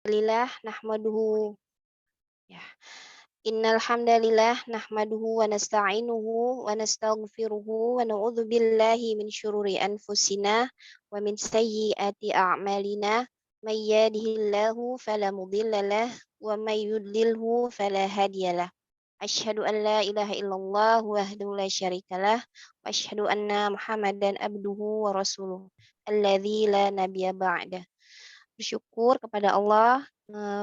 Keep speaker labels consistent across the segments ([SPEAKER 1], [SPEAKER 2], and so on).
[SPEAKER 1] Lillah nahmaduhu ya. Innal hamdalillah nahmaduhu wa nasta'inuhu wa nastaghfiruhu wa na'udzu billahi min syururi anfusina wa min sayyiati a'malina. May yahdihillahu fala mudhillalah wa may yudlilhu fala hadiyalah. Asyhadu an la ilaha illallah wahdahu la syarikalah wa asyhadu anna Muhammadan abduhu wa rasuluh alladzi la nabiyya ba'dah. Bersyukur kepada Allah,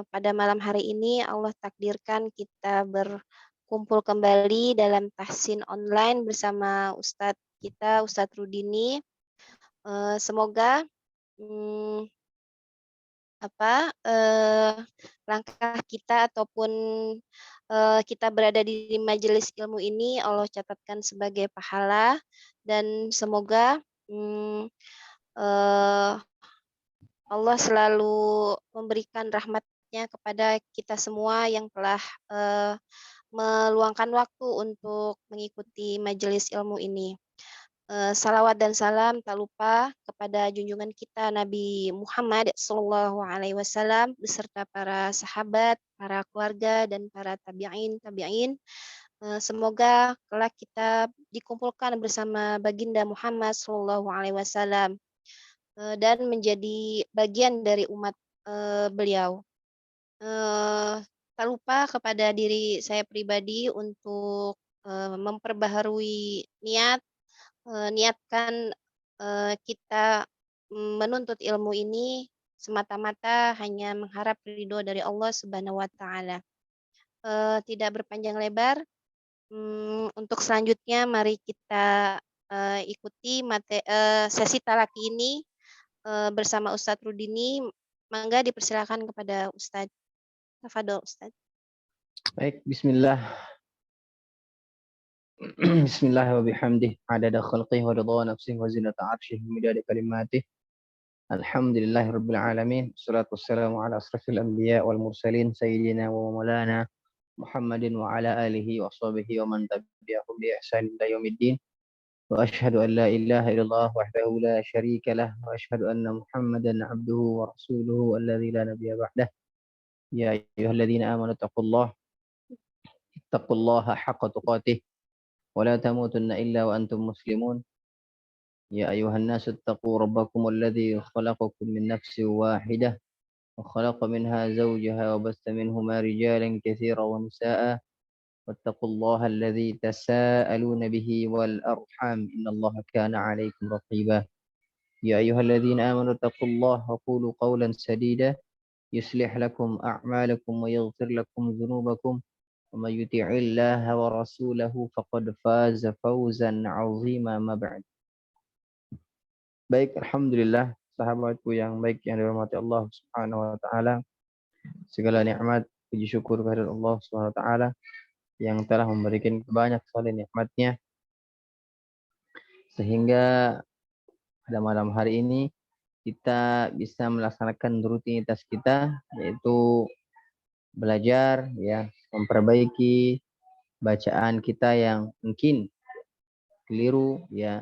[SPEAKER 1] pada malam hari ini Allah takdirkan kita berkumpul kembali dalam tahsin online bersama Ustadz kita, Ustadz Rudini. Semoga mmm, langkah kita ataupun, kita berada di majelis ilmu ini Allah catatkan sebagai pahala dan semoga, mmm, eee Allah selalu memberikan rahmat-Nya kepada kita semua yang telah, meluangkan waktu untuk mengikuti majelis ilmu ini. Salawat dan salam tak lupa kepada junjungan kita Nabi Muhammad Shallallahu Alaihi Wasallam beserta para sahabat, para keluarga dan para tabi'in. Semoga kelak kita dikumpulkan bersama baginda Muhammad Shallallahu Alaihi Wasallam dan menjadi bagian dari umat, beliau. Tak lupa kepada diri saya pribadi untuk, memperbaharui niatkan, kita menuntut ilmu ini semata-mata hanya mengharap ridho dari Allah Subhanahu wa taala. Tidak berpanjang lebar, untuk selanjutnya mari kita, ikuti sesi talaki ini bersama Ustadz Rudini. Mangga dipersilakan kepada Ustadz. Tafadhol Ustadz.
[SPEAKER 2] Baik, bismillah. Bismillah wa bihamdih adada khalqih wa ridha nafsih wa zinata arsyih midada kalimatih. Alhamdulillahi rabbil alamin. Wassalatu wassalamu ala asrafil anbiya wal mursalin sayyidina wa maulana Muhammadin wa ala alihi wa sahbihi wa man tabi'ahum bi ihsan ila yaumiddin. Wa asyhadu an la ilaha illallah wahdahu la syarika lah wa asyhadu anna Muhammadan abduhu wa rasuluhu alladzi la nabiyya ba'dah. Ya ayyuhalladzina amanu taqullaha haqqa tuqatih ولا تموتن إلا وأنتم مسلمون يا أيها الناس اتقوا ربكم الذي خلقكم من نفس واحدة وخلق منها زوجها وبث منهما رجالا كثيرا ونساء واتقوا الله الذي تساءلون به والأرحام إن الله كان عليكم رقيبا يا أيها الذين آمنوا اتقوا الله وقولوا قولا سديدا يصلح لكم أعمالكم ويغفر لكم ذنوبكم ومن يطع الله ورسوله فقد فاز فوزا عظيما ما بعد. Baik, alhamdulillah sahabatku yang baik yang dirahmati Allah Subhanahu wa taala. Segala nikmat puji syukur kehadirat Allah Subhanahu wa taala yang telah memberikan banyak sekali nikmatnya sehingga pada malam hari ini kita bisa melaksanakan rutinitas kita yaitu belajar ya, memperbaiki bacaan kita yang mungkin keliru ya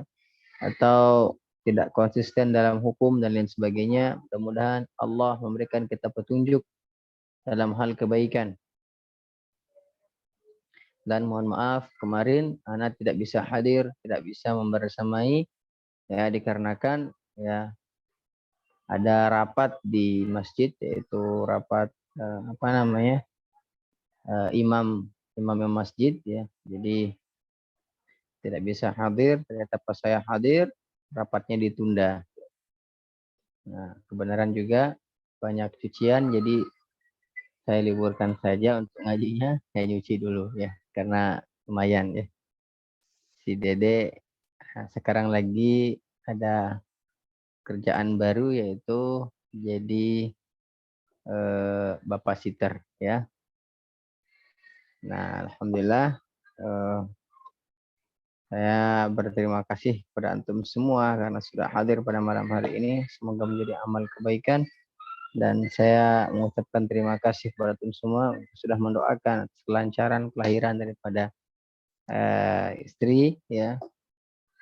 [SPEAKER 2] atau tidak konsisten dalam hukum dan lain sebagainya. Mudah-mudahan Allah memberikan kita petunjuk dalam hal kebaikan. Dan mohon maaf kemarin anak tidak bisa hadir, tidak bisa membersamai ya dikarenakan ya ada rapat di masjid yaitu rapat imam masjid ya. Jadi tidak bisa hadir, ternyata pas saya hadir rapatnya ditunda. Nah, kebenaran juga banyak cucian jadi saya liburkan saja untuk ngajinya, saya nyuci dulu ya karena lumayan ya. Si Dede sekarang lagi ada kerjaan baru yaitu jadi bapak sitter ya. Nah, alhamdulillah saya berterima kasih kepada antum semua karena sudah hadir pada malam hari ini. Semoga menjadi amal kebaikan dan saya mengucapkan terima kasih kepada antum semua sudah mendoakan kelancaran kelahiran daripada istri ya.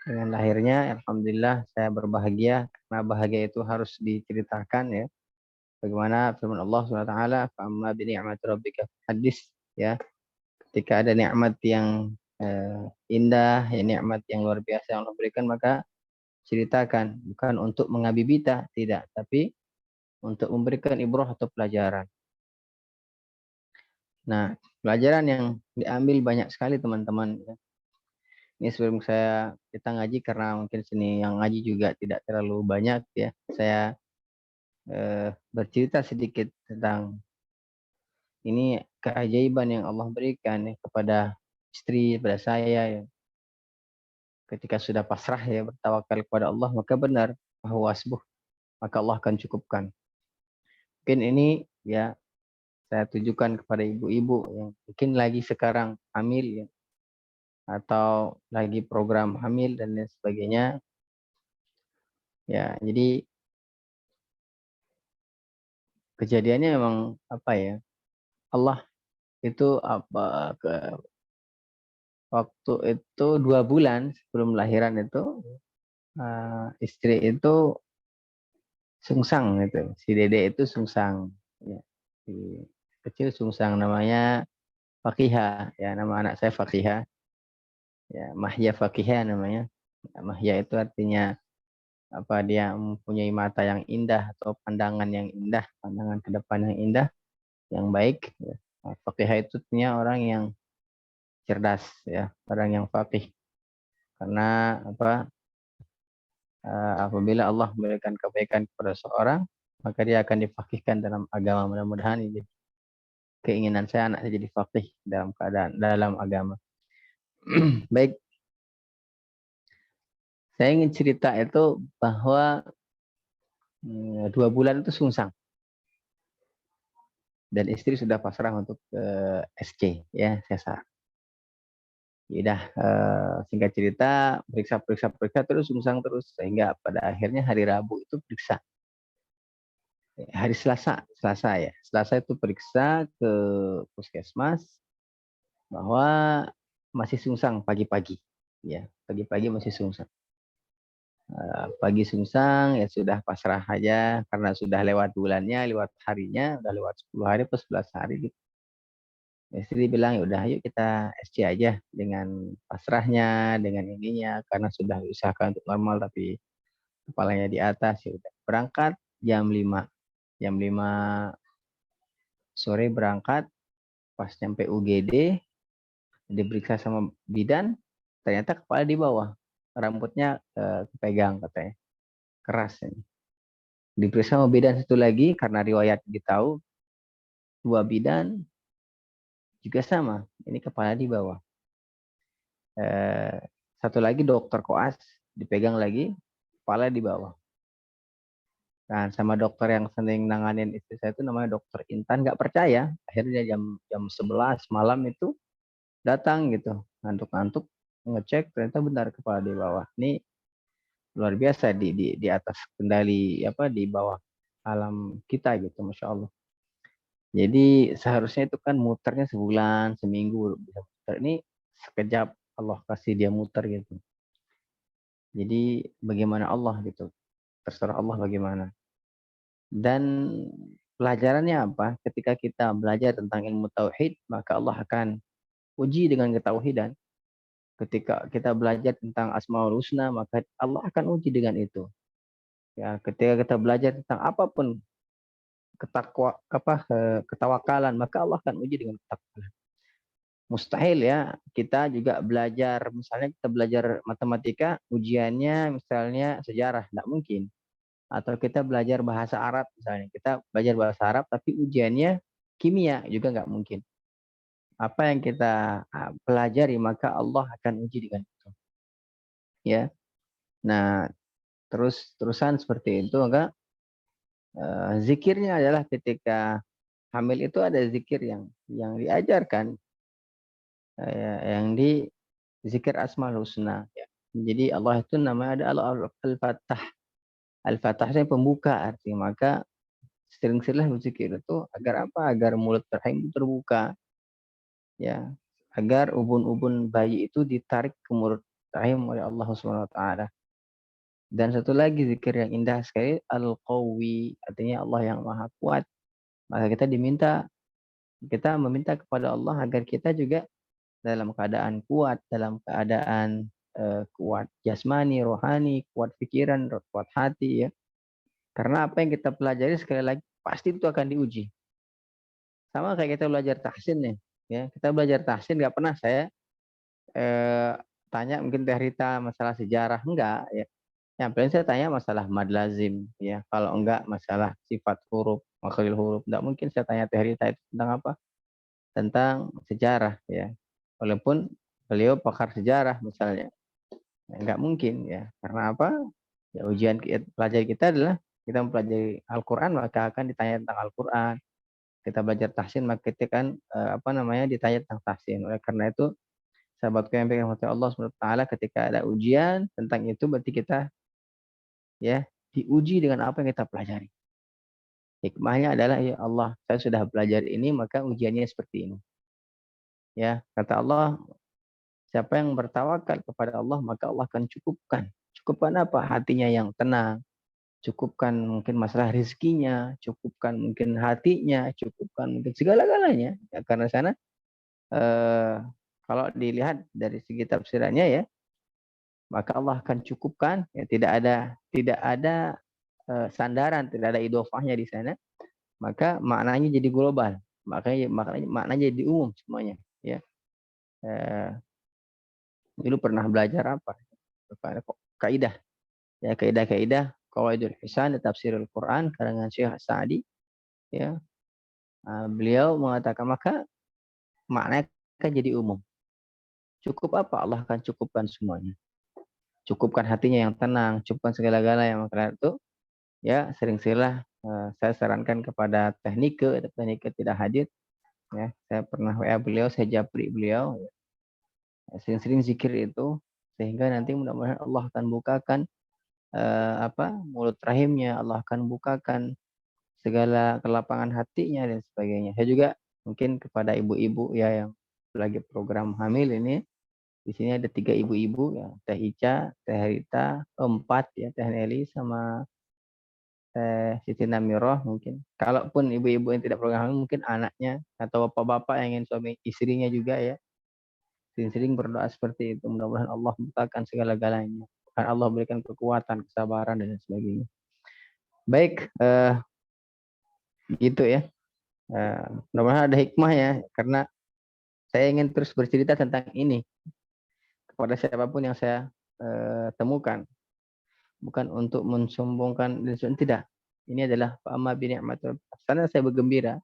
[SPEAKER 2] Dengan lahirnya alhamdulillah saya berbahagia karena bahagia itu harus diceritakan ya. Bagaimana firman Allah SWT, "Fa'amma bi ni'mati rabbika hadis," ya. Ketika ada nikmat yang indah, ya, nikmat yang luar biasa yang Allah berikan, maka ceritakan, bukan untuk mengabibita, tidak, tapi untuk memberikan ibrah atau pelajaran. Nah, pelajaran yang diambil banyak sekali teman-teman. Ini sebelum kita ngaji, karena mungkin sini yang ngaji juga tidak terlalu banyak ya. Saya bercerita sedikit tentang ini keajaiban yang Allah berikan ya, kepada istri, pada saya ya. Ketika sudah pasrah ya, bertawakal kepada Allah, maka benar bahwa hasbuh, maka Allah akan cukupkan. Mungkin ini ya saya tujukan kepada ibu-ibu yang mungkin lagi sekarang hamil ya, atau lagi program hamil dan lain sebagainya. Ya, jadi kejadiannya memang apa ya? Allah itu waktu itu 2 bulan sebelum lahiran itu istri itu sungsang itu, si Dede itu sungsang. Ya, si kecil sungsang, namanya Fakihah, ya, nama anak saya Fakihah. Ya, Mahya Fakihah namanya. Mahya itu artinya apa, dia mempunyai mata yang indah atau pandangan yang indah, pandangan ke depan yang indah, yang baik. Ya. Fakihah itu artinya orang yang cerdas, ya, orang yang fakih. Karena apa? Apabila Allah memberikan kebaikan kepada seorang, maka dia akan difakihkan dalam agama. Mudah-mudahan ini keinginan saya, anak saya jadi fakih dalam agama. Baik, saya ingin cerita itu bahwa 2 bulan itu sungsang dan istri sudah pasrah untuk SC, ya, sesar. Udah, singkat cerita, periksa terus sungsang terus, sehingga pada akhirnya hari Rabu itu periksa. Hari Selasa ya. Selasa itu periksa ke puskesmas bahwa masih sungsang pagi-pagi. Ya, pagi-pagi masih sungsang. Pagi sungsang, ya sudah pasrah aja karena sudah lewat bulannya, lewat harinya, udah lewat 10 hari atau 11 hari gitu. Istri bilang, ya udah yuk kita SC aja dengan pasrahnya, dengan ininya, karena sudah usahakan untuk normal tapi kepalanya di atas. Ya udah berangkat jam 5 sore berangkat. Pas nyampe UGD diperiksa sama bidan, ternyata kepala di bawah, rambutnya kepegang katanya, keras ini. Diperiksa sama bidan satu lagi, karena riwayat ditahu, 2 bidan juga sama, ini kepala di bawah. Satu lagi dokter koas, dipegang lagi, kepala di bawah. Nah, sama dokter yang sering nanganin istri saya itu namanya dokter Intan, nggak percaya. Akhirnya jam 11 malam itu datang gitu, ngantuk-ngantuk, ngecek, ternyata benar kepala di bawah. Ini luar biasa, di atas kendali, apa, di bawah alam kita gitu, masya Allah. Jadi seharusnya itu kan muternya sebulan, seminggu bisa muter. Ini sekejap Allah kasih dia muter gitu. Jadi bagaimana Allah gitu, terserah Allah bagaimana. Dan pelajarannya apa? Ketika kita belajar tentang ilmu tauhid, maka Allah akan uji dengan ketauhidan. Ketika kita belajar tentang Asmaul Husna, maka Allah akan uji dengan itu. Ya, ketika kita belajar tentang apapun ketawakalan, maka Allah akan uji dengan ketawakalan. Mustahil ya kita juga belajar, misalnya kita belajar matematika, ujiannya misalnya sejarah, tidak mungkin. Atau kita belajar bahasa Arab, misalnya kita belajar bahasa Arab tapi ujiannya kimia, juga nggak mungkin. Apa yang kita pelajari, maka Allah akan uji dengan itu. Ya, nah terusan seperti itu, maka zikirnya adalah ketika hamil itu ada zikir yang diajarkan, yang di zikir Asmaul Husna. Ya. Jadi Allah itu namanya ada Al-Fatah. Al-Fatah itu pembuka artinya. Maka sering-seringlah berzikir itu agar apa? Agar mulut rahim itu terbuka. Ya, agar ubun-ubun bayi itu ditarik ke mulut rahim oleh Allah Subhanahu wa taala. Dan satu lagi zikir yang indah sekali, Al-Qawi, artinya Allah yang maha kuat. Maka kita meminta kepada Allah agar kita juga dalam keadaan kuat, dalam keadaan kuat jasmani, rohani, kuat pikiran, kuat hati ya. Karena apa yang kita pelajari sekali lagi pasti itu akan diuji. Sama kayak kita belajar tahsin nih, ya. Kita belajar tahsin nggak pernah saya tanya mungkin Teh Rita masalah sejarah, enggak ya. Yang paling saya tanya masalah mad lazim ya. Kalau enggak masalah sifat huruf, makhlil huruf. Enggak mungkin saya tanya Teh Rita itu tentang apa? Tentang sejarah ya. Walaupun beliau pakar sejarah misalnya. Ya, enggak mungkin ya. Karena apa? Ya ujian pelajari kita adalah kita mempelajari Al-Qur'an maka akan ditanya tentang Al-Qur'an. Kita belajar tahsin maka kita kan ditanya tentang tahsin. Oleh karena itu sahabatku yang dirahmati Allah SWT ketika ada ujian tentang itu berarti kita ya diuji dengan apa yang kita pelajari. Hikmahnya adalah ya Allah, saya sudah belajar ini maka ujiannya seperti ini. Ya, kata Allah, siapa yang bertawakal kepada Allah maka Allah akan cukupkan. Cukupkan apa? Hatinya yang tenang. Cukupkan mungkin masalah rezekinya, cukupkan mungkin hatinya, cukupkan mungkin segala-galanya. Ya, karena sana kalau dilihat dari segi tafsirannya ya, maka Allah akan cukupkan ya tidak ada sandaran, tidak ada idofahnya di sana, maka maknanya jadi global, maknanya jadi umum semuanya ya. Dulu pernah belajar apa kaidah ya, kaidah qawaidul hisan tafsirul Quran karangan Syekh Sa'di ya. Beliau mengatakan maka maknanya akan jadi umum. Cukup apa? Allah akan cukupkan semuanya. Cukupkan hatinya yang tenang, cukupkan segala-gala yang maka itu ya sering-seringlah saya sarankan kepada teknike tidak hadir ya, saya pernah WA beliau, saya japri beliau ya. Sering-sering zikir itu sehingga nanti mudah-mudahan Allah akan bukakan mulut rahimnya, Allah akan bukakan segala kelapangan hatinya dan sebagainya. Saya juga mungkin kepada ibu-ibu ya yang lagi program hamil ini, di sini ada 3 ibu-ibu ya, Teh Ica, Teh Rita, 4 ya, Teh Nelly sama Siti Namiroh mungkin. Kalaupun ibu-ibu yang tidak program hamil mungkin anaknya atau bapak-bapak yang ingin suami istrinya juga ya. Sering-sering berdoa seperti itu. Mudah-mudahan Allah bukakan segala-galanya. Allah berikan kekuatan, kesabaran dan sebagainya. Baik, gitu ya. Mudah-mudahan ada hikmah ya, karena saya ingin terus bercerita tentang ini kepada siapapun yang saya temukan. Bukan untuk mensombongkan dan tidak. Ini adalah fa'amma bi ni'matil sana saya bergembira.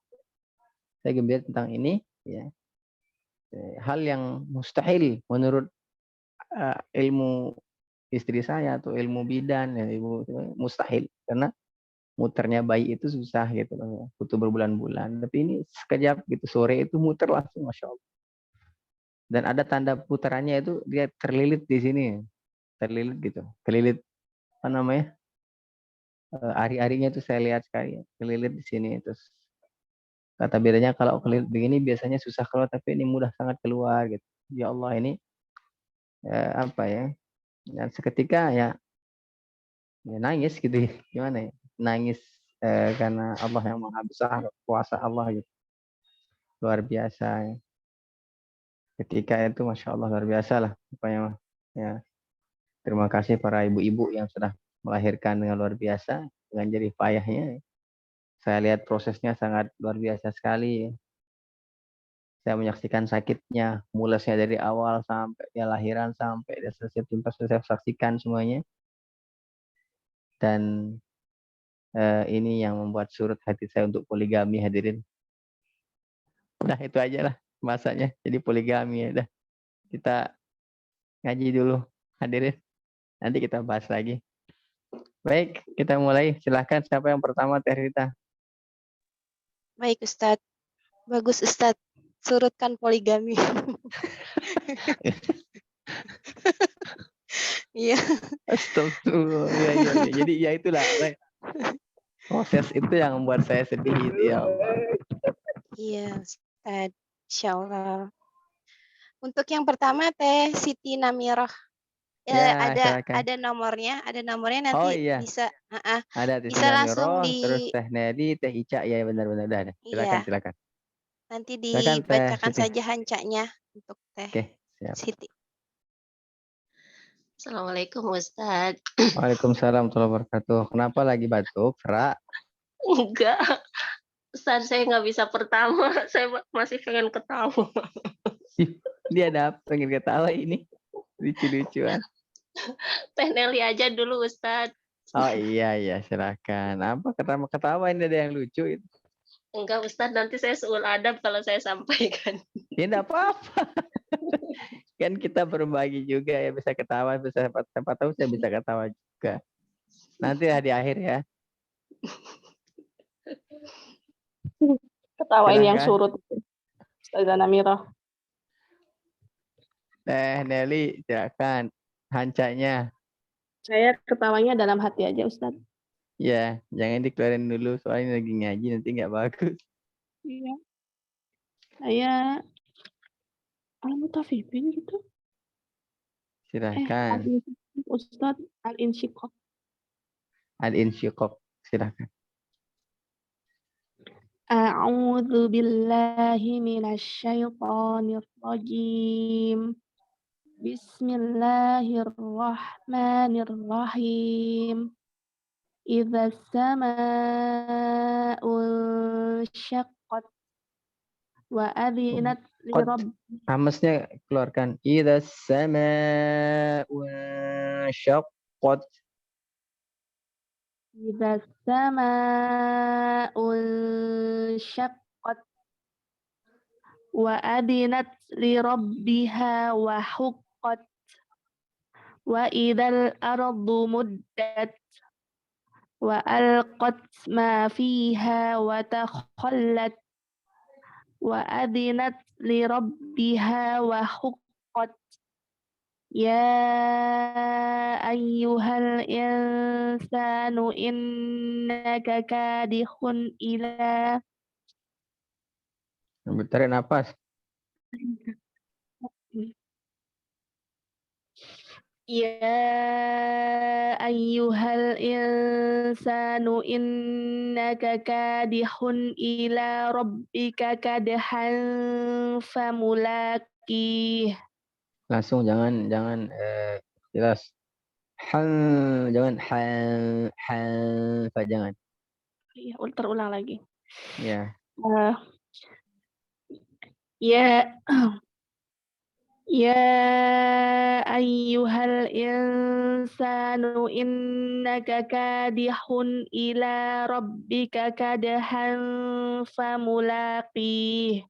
[SPEAKER 2] Saya gembira tentang ini ya. Hal yang mustahil menurut ilmu istri saya atau ilmu bidan ya, ilmu mustahil karena muternya bayi itu susah gitu loh, butuh berbulan-bulan. Tapi ini sekejap gitu sore itu muter langsung, masya Allah. Dan ada tanda putarannya itu dia terlilit di sini, terlilit gitu, terlilit apa namanya ari-arinya itu saya lihat sekali, terlilit di sini. Terus kata bedanya kalau kelilit begini biasanya susah keluar, tapi ini mudah sangat keluar gitu. Ya Allah ini apa ya? Dan seketika ya nangis gitu, gimana ya? Nangis karena Allah yang maha besar, kuasa Allah gitu. Luar biasa ya. Ketika itu masya Allah luar biasa lah pokoknya ya. Terima kasih para ibu-ibu yang sudah melahirkan dengan luar biasa dengan jerih payahnya. Saya lihat prosesnya sangat luar biasa sekali. Saya menyaksikan sakitnya, mulasnya dari awal sampai dia lahiran sampai dia selesai tuntas, saya saksikan semuanya. Dan ini yang membuat surut hati saya untuk poligami hadirin. Udah itu aja lah masanya. Jadi poligami ya udah. Kita ngaji dulu hadirin. Nanti kita bahas lagi. Baik, kita mulai. Silahkan siapa yang pertama, Teh Rita.
[SPEAKER 1] Baik Ustadz, bagus Ustadz. Surutkan poligami. Iya.
[SPEAKER 2] Astagfirullah. Ya. Jadi ya itulah. Proses itu yang membuat saya sedih itu ya Allah.
[SPEAKER 1] Iya Ustadz. Insya Allah. Untuk yang pertama Teh Siti Namirah.
[SPEAKER 2] Ya, silakan.
[SPEAKER 1] Ada nomornya
[SPEAKER 2] Oh
[SPEAKER 1] nanti
[SPEAKER 2] iya,
[SPEAKER 1] bisa
[SPEAKER 2] ada
[SPEAKER 1] bisa langsung
[SPEAKER 2] Tisnamiroh, terus
[SPEAKER 1] di
[SPEAKER 2] Teh Nedi, Teh Ica, ya benar-benar udah ada. Silakan,
[SPEAKER 1] iya,
[SPEAKER 2] silakan.
[SPEAKER 1] nanti
[SPEAKER 2] Silakan Teh
[SPEAKER 1] dibacakan
[SPEAKER 2] Siti.
[SPEAKER 1] saja hancanya untuk Teh
[SPEAKER 2] Oke, siap.
[SPEAKER 1] Siti.
[SPEAKER 3] Assalamualaikum Ustadz.
[SPEAKER 2] Waalaikumsalam warahmatullahi wabarakatuh. Kenapa lagi batuk, Fra?
[SPEAKER 3] Enggak, Ustadz saya nggak bisa pertama. Saya masih pengen ketawa.
[SPEAKER 2] Ih, dia ada apa? Pengen ketawa ini. Lucu-lucuan.
[SPEAKER 3] Teh Nelly aja dulu Ustadz.
[SPEAKER 2] Oh iya, silakan. Apa ketawa ini ada yang lucu itu?
[SPEAKER 3] Enggak Ustadz, nanti saya seul adab kalau saya sampaikan.
[SPEAKER 2] Ya enggak apa-apa. Kan kita berbagi juga ya, bisa ketawa, bisa siapa tahu saya bisa ketawa juga. Nanti ya di akhir ya.
[SPEAKER 4] Ketawain yang
[SPEAKER 2] Silahkan.
[SPEAKER 4] surut. Ustazah Namirah.
[SPEAKER 2] Teh Nelly, silakan. Hancanya.
[SPEAKER 4] Saya ketawanya dalam hati aja, Ustaz.
[SPEAKER 2] Ya, jangan dikeluarin dulu soalnya lagi ngaji nanti nggak bagus.
[SPEAKER 4] Iya. Saya al-mutafifin gitu.
[SPEAKER 2] Silahkan.
[SPEAKER 4] Ustaz al-insyiqaq.
[SPEAKER 2] Al-insyiqaq. Silahkan.
[SPEAKER 4] A'udzu billahi minasyaitonir rajim. Bismillahirrahmanirrahim. Idza samaa'u syaqqat wa adzinat li
[SPEAKER 2] Qad.
[SPEAKER 4] rabb
[SPEAKER 2] Hamesnya keluarkan. Idza sama'u syaqqat.
[SPEAKER 4] idza samaa'u syaqqat wa adzinat li rabbiha wa huqqat wa idzal ardu muddat wa alqat ma fiha wa takhallat wa adzinat li rabbiha wa huqqat ya ayyuhal insanu innaka kadihun ila
[SPEAKER 2] Tarik nafas.
[SPEAKER 4] Ya ayyuhal insanu innaka kadihun ila rabbika kadhan famulaqih.
[SPEAKER 2] Langsung jangan jelas. Jangan jangan.
[SPEAKER 4] Ya, terulang lagi.
[SPEAKER 2] Ya.
[SPEAKER 4] Ya Ya ayyuhal insanu innaka kadihun ila rabbika kadhan famulaqih.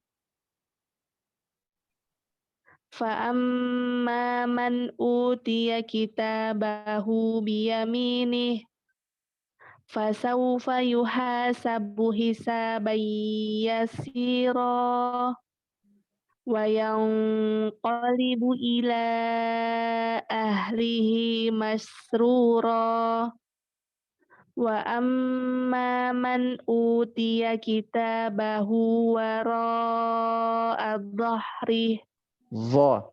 [SPEAKER 4] Fa'amma man utiya kitabahu biyaminih fasawfa yuhasabu hisaban yasira wa yanqalibu ila ahlihi masrura wa amma man utiya kitabahu wara'a dhahrih
[SPEAKER 2] Wa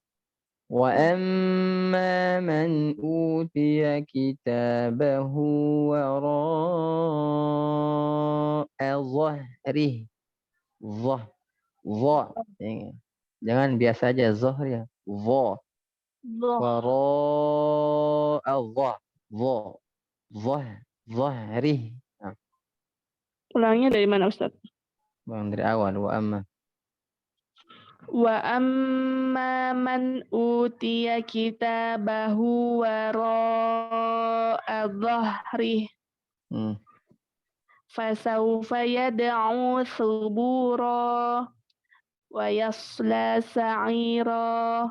[SPEAKER 2] amma man utiya kitabahu wara'a dhahrih. Jangan biasa aja zohr ya. Wara'a dhahrih. Nah,
[SPEAKER 4] Ulangnya dari mana, Ustaz?
[SPEAKER 2] Bang dari awal wa amma.
[SPEAKER 4] Wa amma man utiya kitabahu wara'a dhahrih fasawfa yad'u thubura wa yasla sa'ira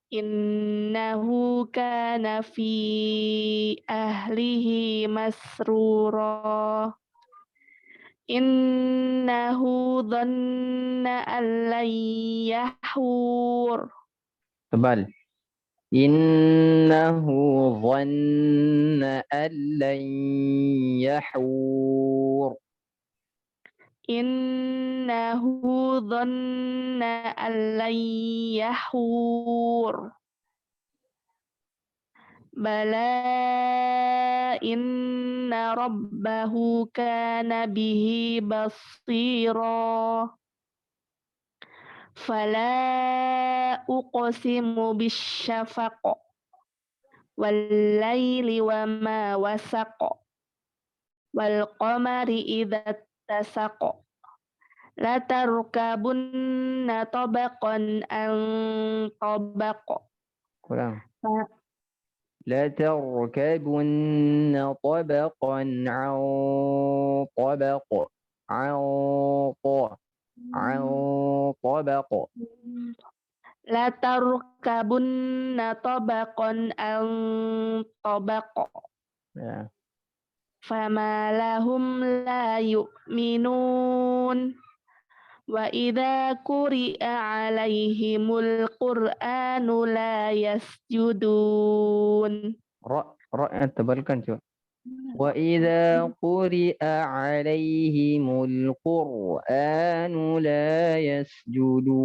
[SPEAKER 4] innahu kana fi ahlihi masrura innahu dhanna an lan yahur
[SPEAKER 2] Tebal. Innahu dhanna an lan yahur.
[SPEAKER 4] innahu dhanna an lan yahur Bala inna rabbahu kana bihi basira. Fala uqsimu bisyafaq. Wal-laili wa ma wasaq. Wal qamari idza tasaq. La tarkabunna tabaqan an tabaq.
[SPEAKER 2] Kurang. لا تركبن طبقا عن طبق عن طبق.
[SPEAKER 4] La tarkabunna tabaqan an tabaq.
[SPEAKER 2] Ya.
[SPEAKER 4] Fama lahum la yu'minun. Wa idza quri'a 'alaihimul Qur'anu la yasjudun.
[SPEAKER 2] Ra yang tebalkan coba. Wa idza quri'a 'alaihimul Qur'anu la yasjudun.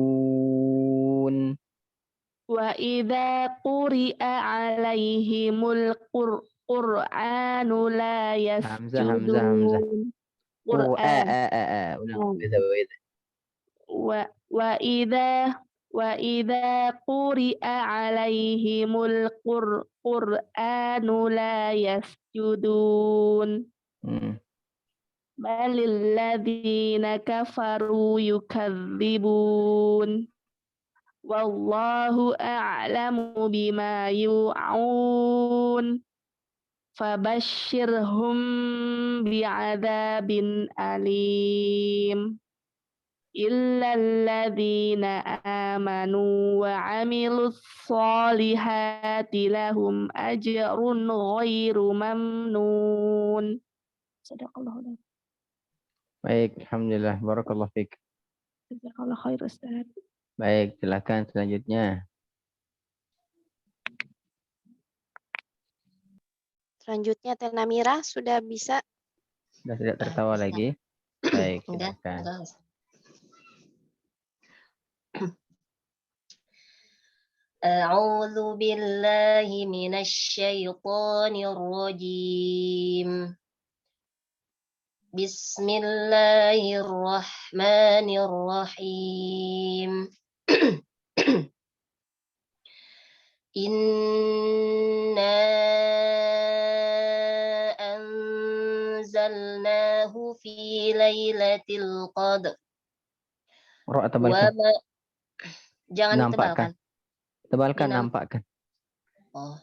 [SPEAKER 4] Wa idza quri'a 'alaihimul Qur'anu la
[SPEAKER 2] Hamzah.
[SPEAKER 4] yasjudun. Qur'an.
[SPEAKER 2] Ulang.
[SPEAKER 4] Wa idza quri'a 'alaihimul Qur'anu la yasjudun. Balil ladzina kafaru yukadzibun. Wallahu a'lamu bima yu'un. Fabashshirhum bi'adzabin alim. Illal ladzina amanu wa 'amilus sholihati lahum ajrun ghairu mamnun. Sadaqallahu.
[SPEAKER 2] Baik, alhamdulillah, barakallahu fiik.
[SPEAKER 4] Jazakallahu khair Ustaz.
[SPEAKER 2] Baik, silakan selanjutnya.
[SPEAKER 1] Selanjutnya Teh Namira sudah bisa.
[SPEAKER 2] Sudah tidak tertawa lagi. Baik,
[SPEAKER 3] Udah.
[SPEAKER 2] silakan.
[SPEAKER 3] A'udzu billahi minasy syaithanir rajim. Bismillahirrahmanirrahim. Inna anzalnahu fi lailatul qadr.
[SPEAKER 2] Ra tebalkan.
[SPEAKER 3] Jangan ditebalkan.
[SPEAKER 2] Tebalkan, nampakkan.
[SPEAKER 3] Oh.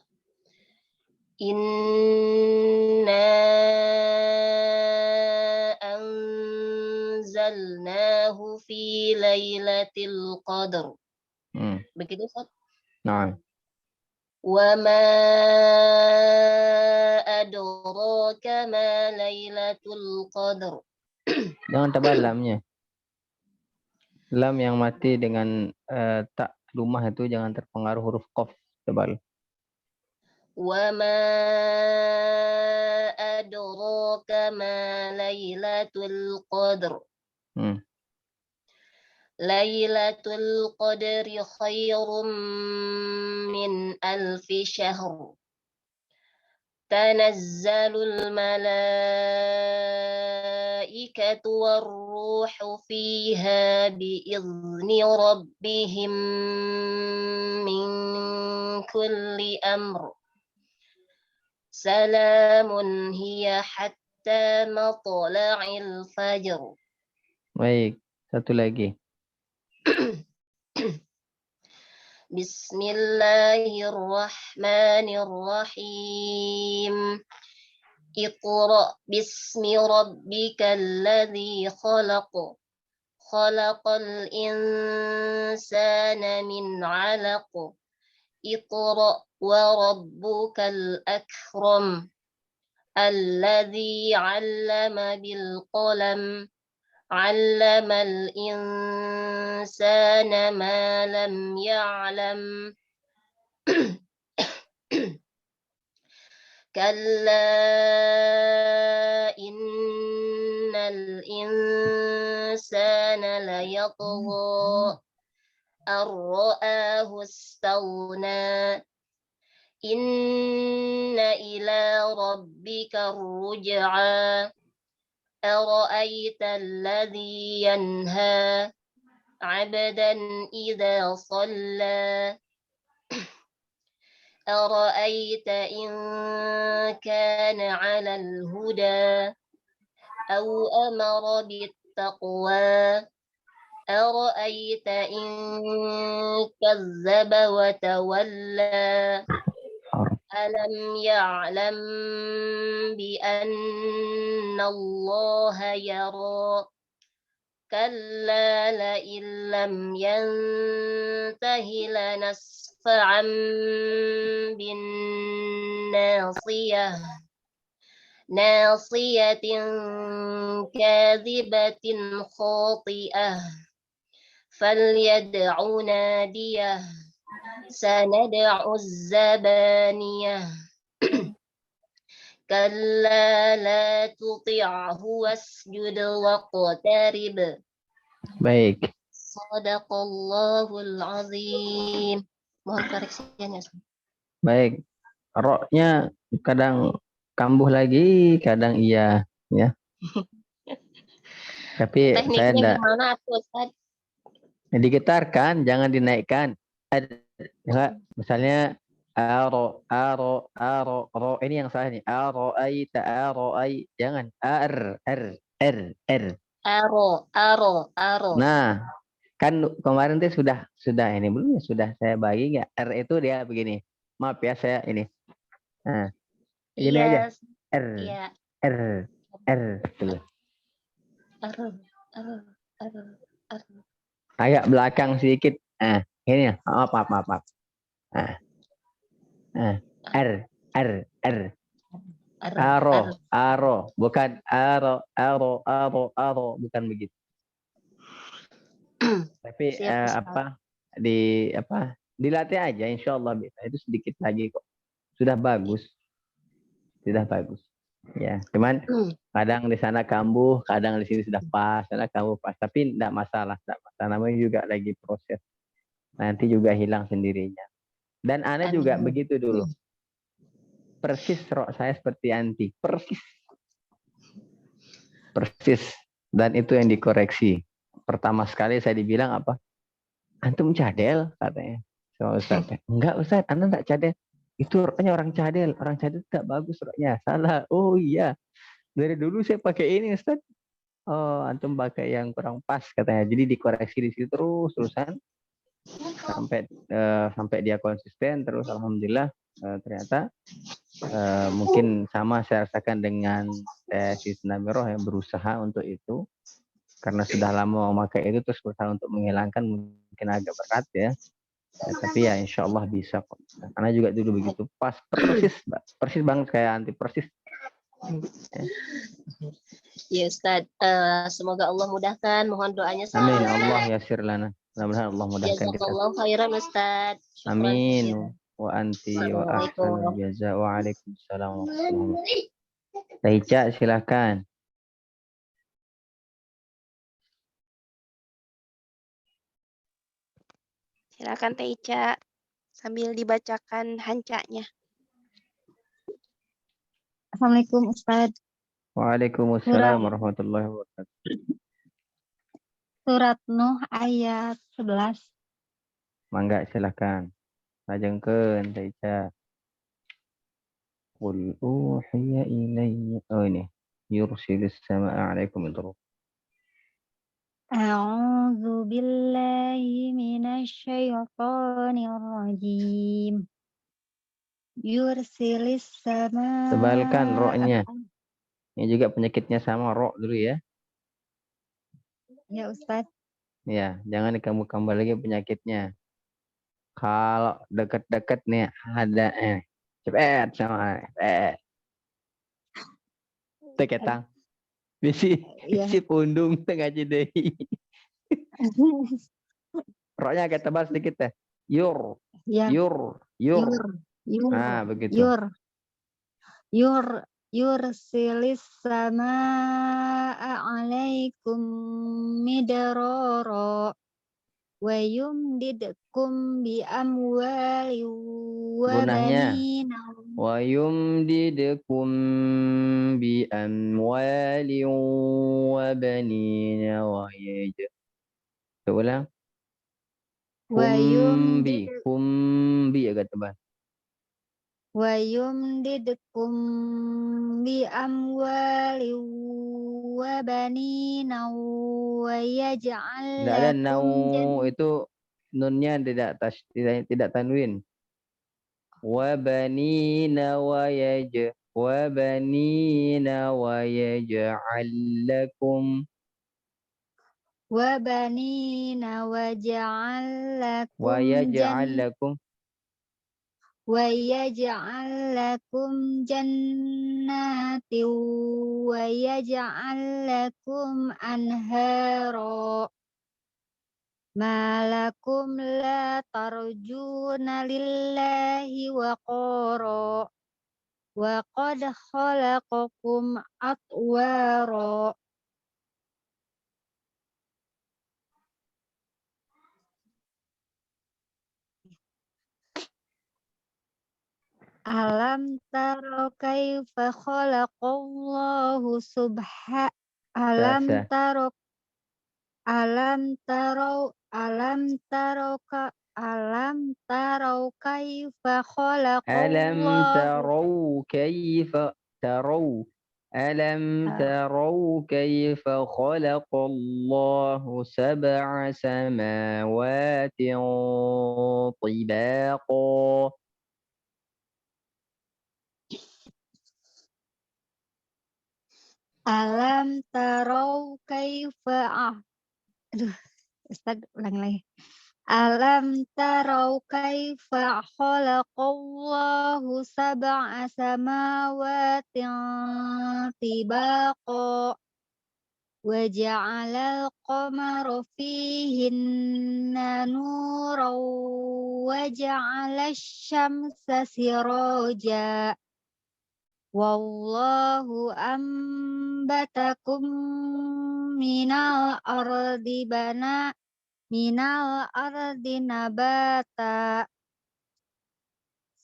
[SPEAKER 3] Inna anzalnahu fi lailatul qadr. Begitu, Ustaz?
[SPEAKER 2] Nah.
[SPEAKER 3] Wa ma adraka ma lailatul qadr.
[SPEAKER 2] Jangan tebal lamnya. Lam yang mati dengan tak lumah itu jangan terpengaruh huruf qaf, tebal.
[SPEAKER 3] Wa ma adraka ma lailatul qadr. Lailatul qadri khairum min alfi syahr. Tanazzalul malaikatu warruhu fiha biizni rabbihim min kulli amr. Salamun hiya hatta matla'il fajr.
[SPEAKER 2] Baik, satu lagi.
[SPEAKER 3] Bismillahirrahmanirrahim. Iqra bismi rabbikal ladzi khalaq. Khalaqal insana min 'alaq. Iqra wa rabbukal akram. Alladzi 'allama bil qalam. 'Allamal insana ma lam ya'lam. Kalla innal insana layatgha ar-ra'ahu istaghna. Inna ila rabbika ruj'a. Ara'aita alladhi yanha 'abdan idza shalla. أرأيت إن كان على الهدى أو أمر بالتقوى أرأيت إن كذب وتولى ألم يعلم بأن الله يرى كلا لئن لم ينته لنسفعا بالناصية ناصية كاذبة خاطئة فليدع ناديه سندع الزبانية كلا لا تطعه واسجد واقترب.
[SPEAKER 2] Baik.
[SPEAKER 3] Sadaqallahul azim. Mohon koreksinya.
[SPEAKER 2] Baik. Roknya kadang kambuh lagi, kadang iya, ya. Tapi saya
[SPEAKER 3] Tekniknya
[SPEAKER 2] enggak
[SPEAKER 3] gimana tuh, Ustaz?
[SPEAKER 2] digetarkan, jangan dinaikkan. Ya, misalnya aro, ini yang salah nih. Jangan r.
[SPEAKER 3] Aro.
[SPEAKER 2] Nah, kan kemarin tuh sudah ini belum ya, sudah saya bagi nggak? R itu dia begini. Maaf ya saya ini. Nah, ini aja.
[SPEAKER 3] Iya.
[SPEAKER 2] R. Tuh.
[SPEAKER 3] Aro.
[SPEAKER 2] Agak belakang sedikit. Nah, ini ya. Maaf. Nah. R. Aro, bukan aro, bukan begitu. Tapi
[SPEAKER 3] Siap,
[SPEAKER 2] dilatih aja, insya Allah bisa. Itu sedikit lagi kok. Sudah bagus. Ya, cuman kadang di sana kambuh, kadang di sini sudah pas, sana kambuh pas. Tapi tidak masalah. Namanya juga lagi proses. Nanti juga hilang sendirinya. Dan Ana juga begitu dulu. Persis rok saya seperti anti. Persis. Dan itu yang dikoreksi. Pertama sekali saya dibilang apa? Antum cadel katanya. So, Ustaz. Enggak Ustaz, Anda enggak cadel. Itu roknya orang cadel. Orang cadel tidak bagus roknya. Salah. Oh iya. Dari dulu saya pakai ini Ustaz. Oh, antum pakai yang kurang pas katanya. Jadi dikoreksi di situ terusan sampai dia konsisten terus alhamdulillah ternyata mungkin sama saya rasakan dengan tesis Namiroh yang berusaha untuk itu karena sudah lama memakai itu terus berusaha untuk menghilangkan mungkin agak berat ya. Tapi ya insya Allah bisa kok. Karena juga dulu begitu pas persis banget kayak anti persis.
[SPEAKER 3] Ya Ustaz, semoga Allah mudahkan. Mohon doanya
[SPEAKER 2] Amin. Allah yasir lana. Mudah-mudahan Allah mudahkan kita.
[SPEAKER 3] Jazakallahu khairan Ustaz.
[SPEAKER 2] Amin. Wa anti wa ahsanul jaza. Waalaikumsalam warahmatullahi wabarakatuh. Taica silakan.
[SPEAKER 1] Silakan Teh Ica sambil dibacakan hancanya.
[SPEAKER 5] Assalamualaikum Ustaz.
[SPEAKER 2] Waalaikumsalam warahmatullahi wabarakatuh.
[SPEAKER 5] Surat Nuh ayat 11.
[SPEAKER 2] Mangga silakan. Lajengkeun Taica. Qul uhiya ilayya. Oh ini. Yursilis sama'a alaikum idruh.
[SPEAKER 5] A'udzu billahi minasyaitonir rajim. Yursilis sama.
[SPEAKER 2] Tebalkan roknya. Ini juga penyakitnya sama rok dulu ya.
[SPEAKER 5] Ya Ustaz.
[SPEAKER 2] Ya, jangan dikambah lagi penyakitnya. Kalau dekat-dekat nih ada cepet sama teketang. Bisi pundung tengah jadi. Roknya agak tebal sedikit teh. Yur. Nah, begitu.
[SPEAKER 5] Yursilis sama alaikum midrara. wa yumdidkum bi amwali wa
[SPEAKER 2] Gunahnya.
[SPEAKER 5] banina
[SPEAKER 2] Wa yumdidkum bi amwalin wa banina wa yaj'al. Coba ulang.
[SPEAKER 5] wa yumdid
[SPEAKER 2] Kumbi agak tebal.
[SPEAKER 5] wa yumdidkum bi amwali wa banina wa yaj'al
[SPEAKER 2] Tidak ada
[SPEAKER 5] lakum
[SPEAKER 2] itu nunnya tidak tanwin. Wa banina wa yaj'al lakum
[SPEAKER 5] wa banina wa ja'al
[SPEAKER 2] wa yaj'al lakum
[SPEAKER 5] wa yaj'al lakum jannatin wa yaj'al lakum anhara ma lakum la tarjuna lillahi waqara wa qad khalaqakum atwara. Alam taro kaifa khalaqallahu alam
[SPEAKER 2] Sasa.
[SPEAKER 5] taro alam taro kaifa
[SPEAKER 2] Alam
[SPEAKER 5] khalaqallahu
[SPEAKER 2] tarau kaifa khalaqallahu sab'a samawatin tibaqa.
[SPEAKER 5] alam taro kaifa aduh Ustaz ulang lagi. Alam tarau kaifa khalaqallahu sab'a samawatin tibaqa wa ja'alal qamara fihinna nuran wa ja'alash syamsa siraja wallahu ambatakum minal ardi nabata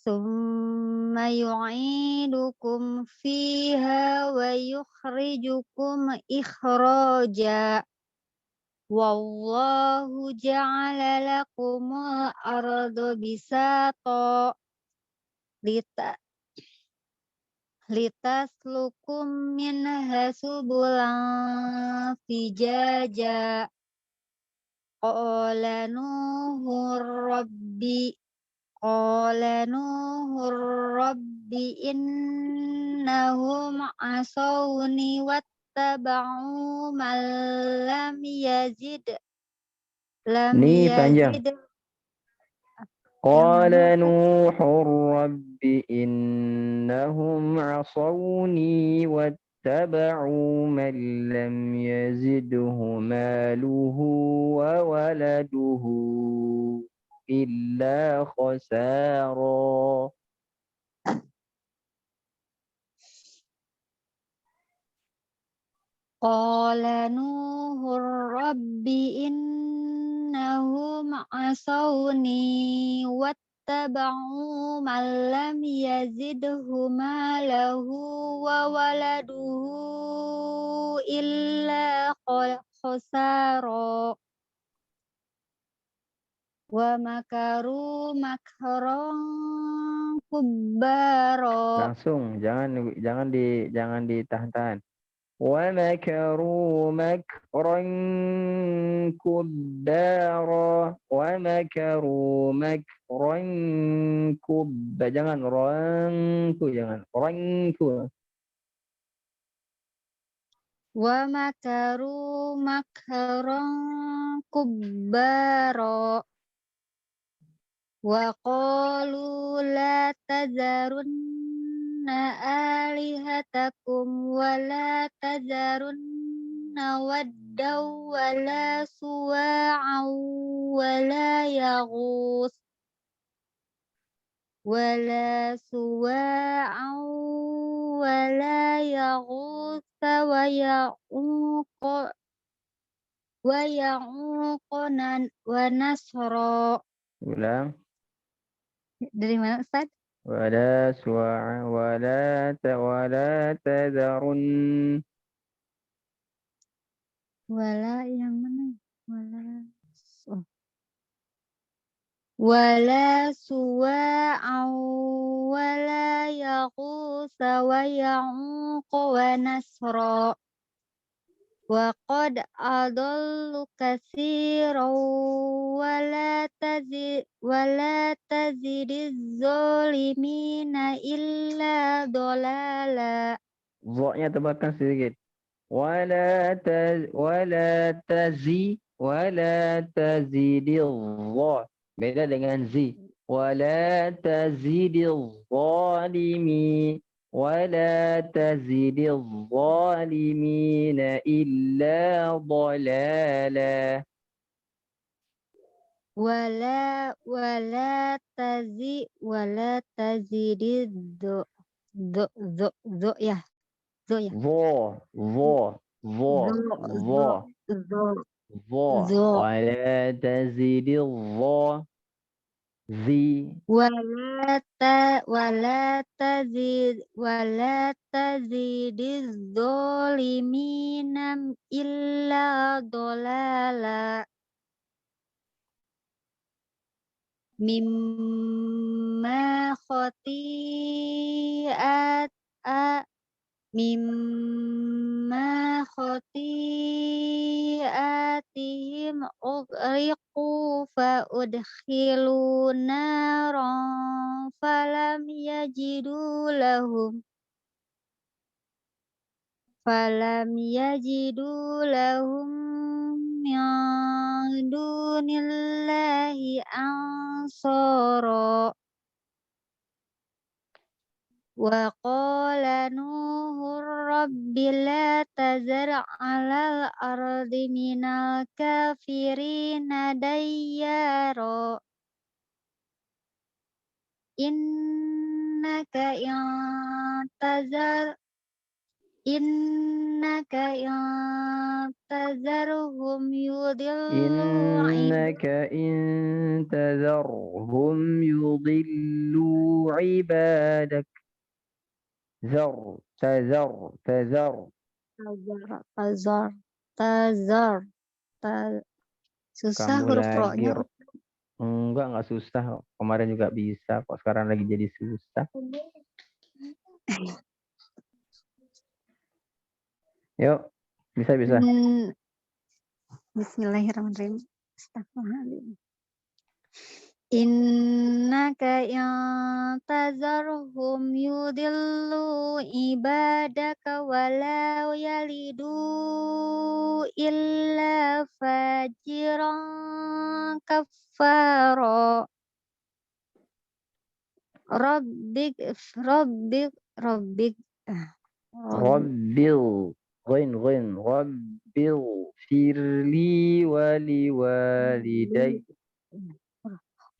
[SPEAKER 5] summa yu'idukum fiha wa yukhrijukum ikhraja wallahu ja'ala lakumul arda bisata litaslukum minha subulan fijaja Qala Nuhur Rabbi innahum asawni wattaba'u man lam
[SPEAKER 2] Ini panjang.
[SPEAKER 5] yazid
[SPEAKER 2] Qala Nuhur Rabbi innahum asawni wattaba'u man lam yazidhu maluhu wa waladuhu illa khasara.
[SPEAKER 5] Qala Nuhur Rabbi innahum asawni wattaba'u man lam yazidhu malahu wa waladuhu illa khasara wa makaru makran kubbara.
[SPEAKER 2] Langsung, jangan ditahan-tahan. Wa makaru makran kubbara jangan ranku
[SPEAKER 5] Wa makaru makran kubbara wa qalu la tazarunna alihatakum wa la tazarunna waddaw wa la suwa'aw wa la yaghus wa la suwa'aw wa la yaghus wa ya'uq wa ya'uqna wa nasra.
[SPEAKER 2] Ulang.
[SPEAKER 5] Dari mana Ustaz?
[SPEAKER 2] Wala suwa'a wala tadharun.
[SPEAKER 5] Wala yang mana? Oh. Wala suwa'au wala yaqusa wa ya'uqa wa nasra. Wa qad adallu katsiran wala tazidiz zalimina illa dolala.
[SPEAKER 2] Dha-nya tebalkan sedikit. Wala tazidil dha. Beda dengan zi. Wala tazidil zalimi. Wala tazidil zalimina illa dalala.
[SPEAKER 5] Wala tazidiz zo ya. Zo ya.
[SPEAKER 2] Dha.
[SPEAKER 5] Zo.
[SPEAKER 2] Wala tazidil dha. Zi.
[SPEAKER 5] Wala tazidiz zalimina illa dolala. Mimma khoti'atihim ughriqu fa udkhilu naran falam yajidu lahum min dunillahi ansara. Wa qala Nuhur rabbi la tazar 'alal ardi minal kafirina dayyara. Innaka tazarhum yudillu
[SPEAKER 2] Innaka intadharhum yudillu ibadak. Tazar.
[SPEAKER 5] Susah
[SPEAKER 2] Kamu
[SPEAKER 5] huruf
[SPEAKER 2] lagi
[SPEAKER 5] ro-nya.
[SPEAKER 2] enggak susah. Kemarin juga bisa kok, sekarang lagi jadi susah. Yuk, bisa.
[SPEAKER 5] Bismillahirrahmanirrahim. Astagfirullahaladzim. Innaka tazarhum yudillu ibadaka walau yalidu illa fajiran kafara. Rabbik
[SPEAKER 2] Rabbil Rabbil firli wali waliday.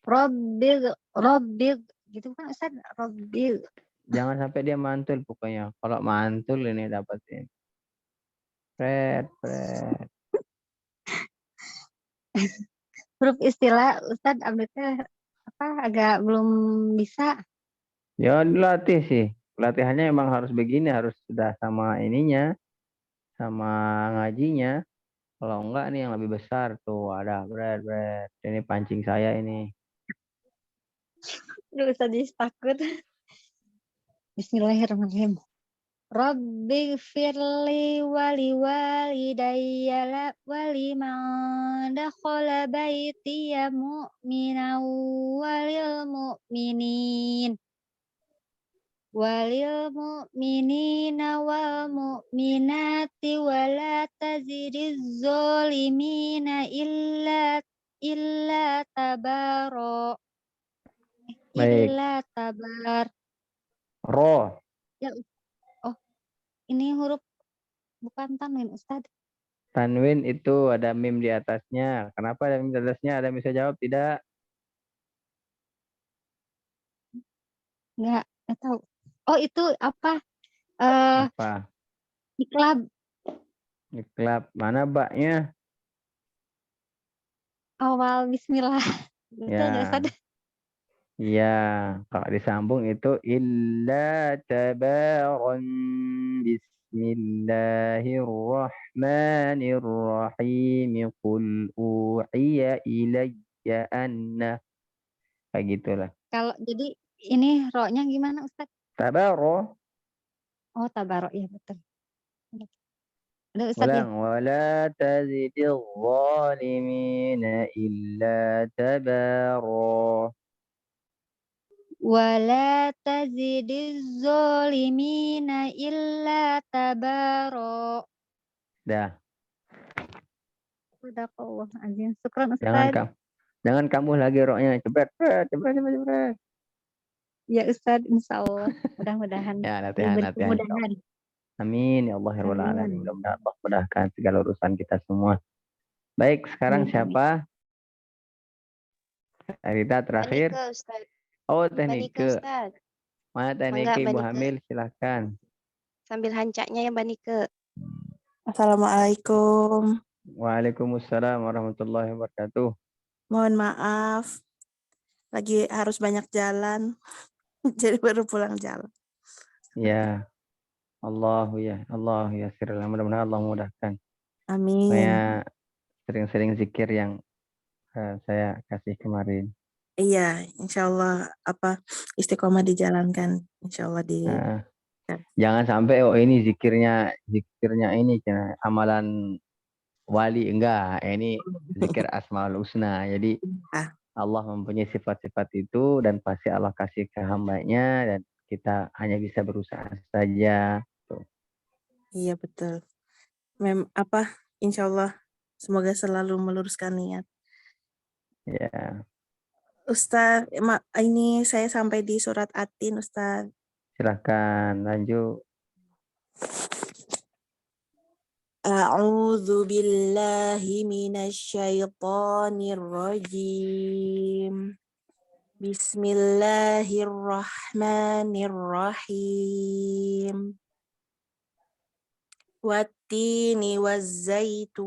[SPEAKER 5] Rabbik gitu kan Ustaz. Rabbik.
[SPEAKER 2] Jangan sampai dia mantul pokoknya. Kalau mantul ini dapatin. Fred.
[SPEAKER 5] Huruf istilah Ustaz update agak belum bisa.
[SPEAKER 2] Ya dilatih sih. Latihannya emang harus begini, harus sudah sama ininya, sama ngajinya. Kalau enggak nih yang lebih besar tuh ada Brad. Ini pancing saya ini.
[SPEAKER 5] Aduh Ustaz takut. Bismillahirrahmanirrahim. Rabbi firli wali walidayya wali man dakhala baitiya mu'minan walil mu'minina wal mu'minati wala tazidiz zalimina illa tabaro.
[SPEAKER 2] Baik.
[SPEAKER 5] Illa tabar.
[SPEAKER 2] Ro.
[SPEAKER 5] Ya, ini huruf bukan tanwin Ustaz.
[SPEAKER 2] Tanwin itu ada mim di atasnya. Kenapa ada mim di atasnya? Ada yang bisa jawab tidak?
[SPEAKER 5] Enggak tahu. Oh itu apa?
[SPEAKER 2] Apa?
[SPEAKER 5] Iklab.
[SPEAKER 2] Iklab. Mana baknya?
[SPEAKER 5] awal bismillah. Betul nggak Ustaz?
[SPEAKER 2] Ya, ya. Kalau disambung itu illa tabaron bismillahirrahmanirrahim qul uhiya ilayya anna. Kayak gitulah.
[SPEAKER 5] Kalau jadi ini roknya gimana Ustaz?
[SPEAKER 2] Tabaro.
[SPEAKER 5] Oh tabarok ya betul. Udah Ustaz ya.
[SPEAKER 2] Ulang. Wala tazidil zalimina illa tabaro.
[SPEAKER 5] Wala tazidiz zolimina illa tabaro.
[SPEAKER 2] Dah.
[SPEAKER 5] Sadaqallah azim. Syukran
[SPEAKER 2] Jangan
[SPEAKER 5] Ustaz.
[SPEAKER 2] kamu. Jangan kamu lagi roknya cepet, cepet.
[SPEAKER 5] Ya Ustaz, insya Allah. Mudah-mudahan
[SPEAKER 2] Ya,
[SPEAKER 5] diberi
[SPEAKER 2] latihan.
[SPEAKER 5] kemudahan.
[SPEAKER 2] Amin ya Allah ya Rabbal
[SPEAKER 5] Amin.
[SPEAKER 2] alamin. Mudah-mudahan Allah mudahkan segala urusan kita semua. Baik, sekarang
[SPEAKER 5] Amin.
[SPEAKER 2] siapa? Rita terakhir.
[SPEAKER 1] Banika Ustaz.
[SPEAKER 2] Oh,
[SPEAKER 1] Banika
[SPEAKER 2] teknike.
[SPEAKER 1] Ustaz.
[SPEAKER 2] Mana
[SPEAKER 1] Mangga
[SPEAKER 2] teknike Ibu
[SPEAKER 1] Banika.
[SPEAKER 2] Hamil? Silahkan.
[SPEAKER 1] Sambil hancaknya ya Banika.
[SPEAKER 6] Assalamualaikum.
[SPEAKER 2] Waalaikumsalam warahmatullahi wabarakatuh.
[SPEAKER 6] Mohon maaf, lagi harus banyak jalan, jadi baru pulang jalan.
[SPEAKER 2] Ya. Allah ya sirlah. Mudah-mudahan Allah mudahkan.
[SPEAKER 6] Amin.
[SPEAKER 2] Saya sering-sering zikir yang saya kasih kemarin.
[SPEAKER 6] Iya, insya Allah istiqomah dijalankan, insya Allah di.
[SPEAKER 2] Jangan sampai ini zikirnya ini amalan wali, enggak. Ini zikir Asmaul Husna. Jadi Allah mempunyai sifat-sifat itu dan pasti Allah kasih ke hambanya dan kita hanya bisa berusaha saja. Tuh.
[SPEAKER 6] Iya betul. Insya Allah semoga selalu meluruskan niat.
[SPEAKER 2] Ya.
[SPEAKER 6] Ustaz, ini saya sampai di surat At-Tin, Ustaz.
[SPEAKER 2] Silakan lanjut.
[SPEAKER 6] A'udzu billahi minasyaitonir rajim. Bismillahirrahmanirrahim. Wattini wazzaitun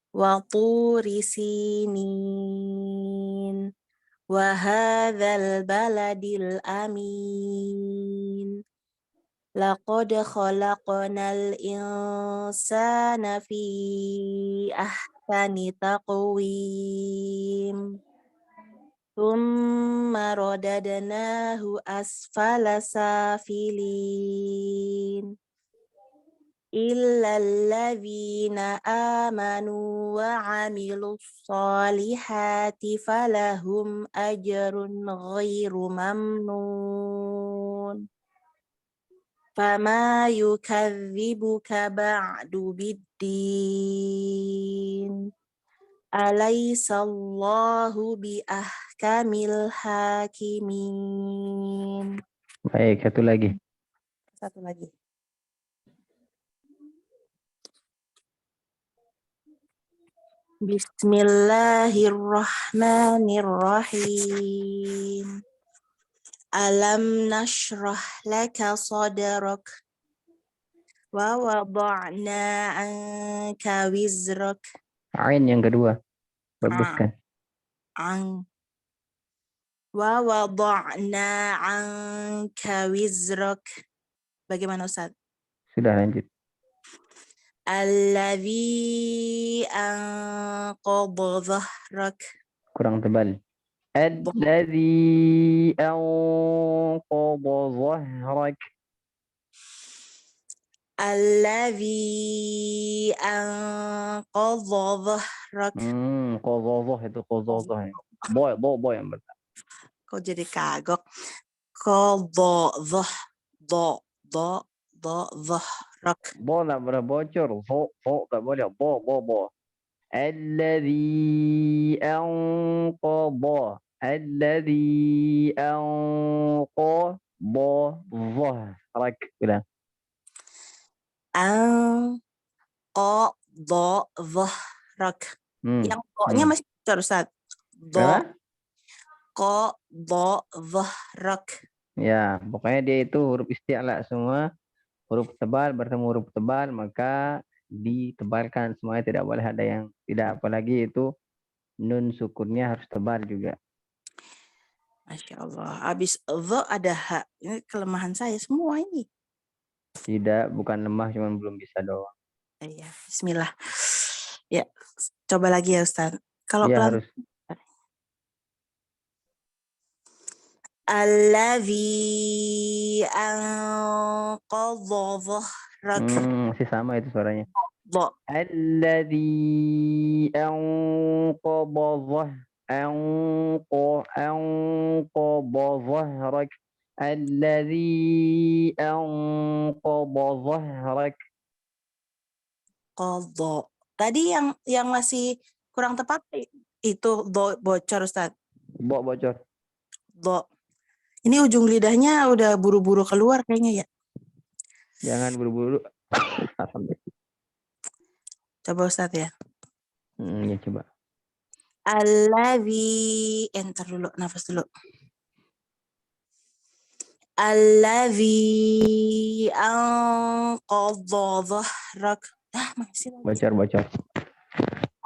[SPEAKER 6] wa turi sinin wa hadzal baladil amin. Laqad khalaqnal insana fi ahsani taqwim. Tsumma radadnahu asfala safilin. Illa alladzina amanu wa 'amilus solihati falahum ajrun ghairu mamnun. Fama yukadzibuka ba'du biddin. Alaisallahu bi ahkamil hakimin.
[SPEAKER 2] Baik, satu lagi.
[SPEAKER 6] Bismillahirrahmanirrahim. Alam nashrah laka sadrak wa wada'na anka wizrak.
[SPEAKER 2] Ain yang kedua. Bagus kan?
[SPEAKER 6] Wa wada'na anka wizrak. Bagaimana Ustaz?
[SPEAKER 2] Sudah lanjut.
[SPEAKER 6] Alladzi anqadha dhahrak.
[SPEAKER 2] Kurang tebal. Alladzi anqadha dhahrak.
[SPEAKER 6] Alladzi anqadha dhahrak.
[SPEAKER 2] Qadha itu qadha. Boy yang benar.
[SPEAKER 6] Kok jadi kagok? Qadha dhahrak.
[SPEAKER 2] Bo tak boleh bocor. Bo tak boleh. Bo. Alladzi anqadha. Alladzi anqadha dhahrak. Bilang.
[SPEAKER 6] Anqadha dhahrak. Yang ko-nya masih bocor, Ustaz. Qadha dhahrak.
[SPEAKER 2] Ya, pokoknya dia itu huruf isti'la semua. Huruf tebal bertemu huruf tebal, maka ditebalkan semuanya, tidak boleh ada yang tidak, apalagi itu nun sukunnya harus tebal juga.
[SPEAKER 6] Masya Allah. Habis dho ada ha. Ini kelemahan saya semua ini.
[SPEAKER 2] Tidak, bukan lemah, cuman belum bisa doang.
[SPEAKER 6] Iya, bismillah. Ya, coba lagi ya Ustaz. Kalau
[SPEAKER 2] Iya
[SPEAKER 6] pelan
[SPEAKER 2] harus.
[SPEAKER 6] Allazi anqadha dhahrak.
[SPEAKER 2] Masih sama itu suaranya.
[SPEAKER 6] Dho.
[SPEAKER 2] Alladzi anqadha dhahrak. Alladzi anqadha dhahrak.
[SPEAKER 6] Qadha. Tadi yang masih kurang tepat itu dho bocor Ustaz.
[SPEAKER 2] Bocor.
[SPEAKER 6] Dho. Ini ujung lidahnya udah buru-buru keluar kayaknya ya.
[SPEAKER 2] Jangan buru-buru.
[SPEAKER 6] Coba Ustaz ya.
[SPEAKER 2] Ya coba.
[SPEAKER 6] Allazi, enter dulu, nafas dulu. Allazi anqadha dhahrak. Masih lagi.
[SPEAKER 2] Bocor.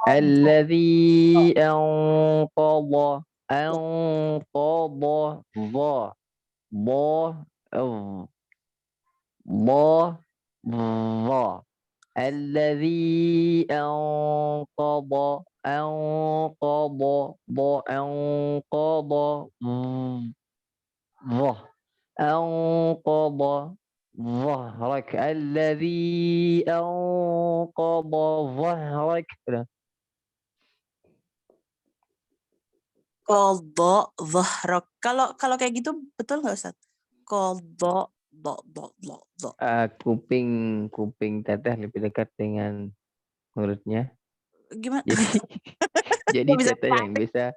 [SPEAKER 2] Alladzi anqadha dha. Alladzi anqadha dhahrak. Alladzi anqadha dhahrak.
[SPEAKER 6] Qadha dhahrak. Kalau kayak gitu betul nggak Ustaz? Qadha dho.
[SPEAKER 2] Kuping teteh lebih dekat dengan mulutnya.
[SPEAKER 6] Gimana?
[SPEAKER 2] Jadi
[SPEAKER 6] Bisa
[SPEAKER 2] teteh yang bisa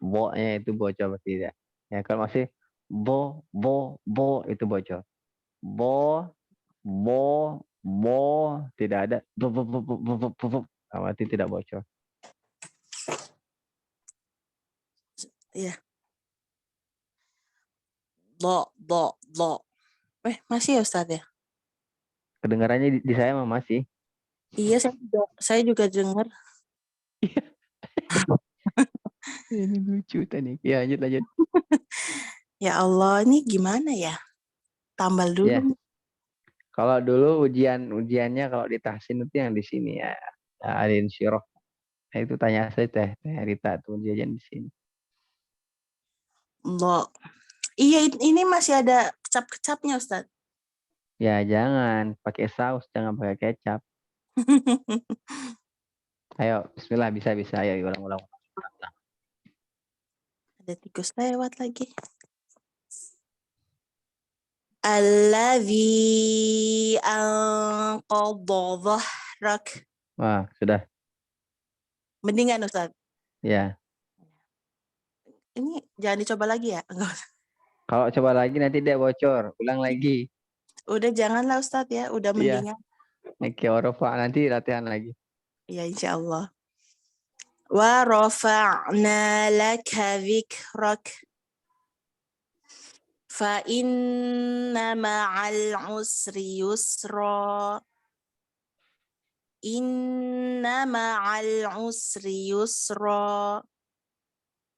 [SPEAKER 2] bo-nya itu bocor atau tidak. Ya kalau masih bo itu bocor. Bo tidak ada berarti tidak bocor.
[SPEAKER 6] Iya. Dho. Masih ya Ustaz ya?
[SPEAKER 2] Kedengarannya di saya mah masih.
[SPEAKER 6] Iya, saya juga dengar.
[SPEAKER 2] Ini lucu tadi. Ya, lanjut.
[SPEAKER 6] Ya Allah, ini gimana ya? Tambal dulu.
[SPEAKER 2] Ya. Kalau dulu ujiannya kalau di tahsin itu yang di sini ya. Alin syirah. Nah, itu tanya saya teh Rita tuh ujian di sini.
[SPEAKER 6] Dho. Iya, ini masih ada kecap-kecapnya Ustaz.
[SPEAKER 2] Ya jangan pakai saus, jangan pakai kecap. Ayo, bismillah, bisa. Ayo, ulang.
[SPEAKER 6] Ada tikus lewat lagi. Allazi anqadha dhahrak.
[SPEAKER 2] Wah, sudah.
[SPEAKER 6] Mendingan Ustaz.
[SPEAKER 2] Ya.
[SPEAKER 6] Ini jangan dicoba lagi ya.
[SPEAKER 2] Kalau coba lagi nanti dia bocor. Ulang lagi.
[SPEAKER 6] Udah janganlah Ustaz ya. Udah mendingan.
[SPEAKER 2] Oke, warofa nanti latihan lagi.
[SPEAKER 6] Ya insyaallah. Wa rafa'na laka dzikrak. Fa inna ma'al usri yusra. Inna ma'al usri yusra.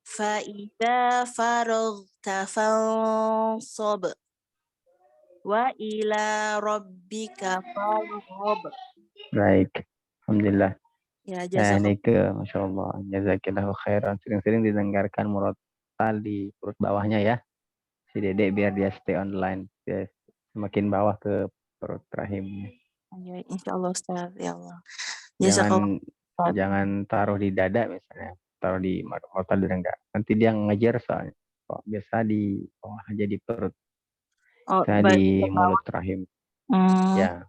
[SPEAKER 6] Fa idza faraghta fansab. Wa ila rabbika farghab.
[SPEAKER 2] Baik. Alhamdulillah.
[SPEAKER 6] Ya,
[SPEAKER 2] Ini Masya Allah. Jazakillahu khairan. Sering-sering didengarkan murotal di perut bawahnya ya. Si Dedek biar dia stay online. Dia semakin bawah ke perut rahimnya.
[SPEAKER 6] Ya, insyaallah Ustaz. Ya Allah.
[SPEAKER 2] Jangan taruh di dada misalnya. Taruh di murotal juga enggak. Nanti dia ngejar soalnya. Kok biasa di bawah aja di perut. Di mulut rahim. Ya.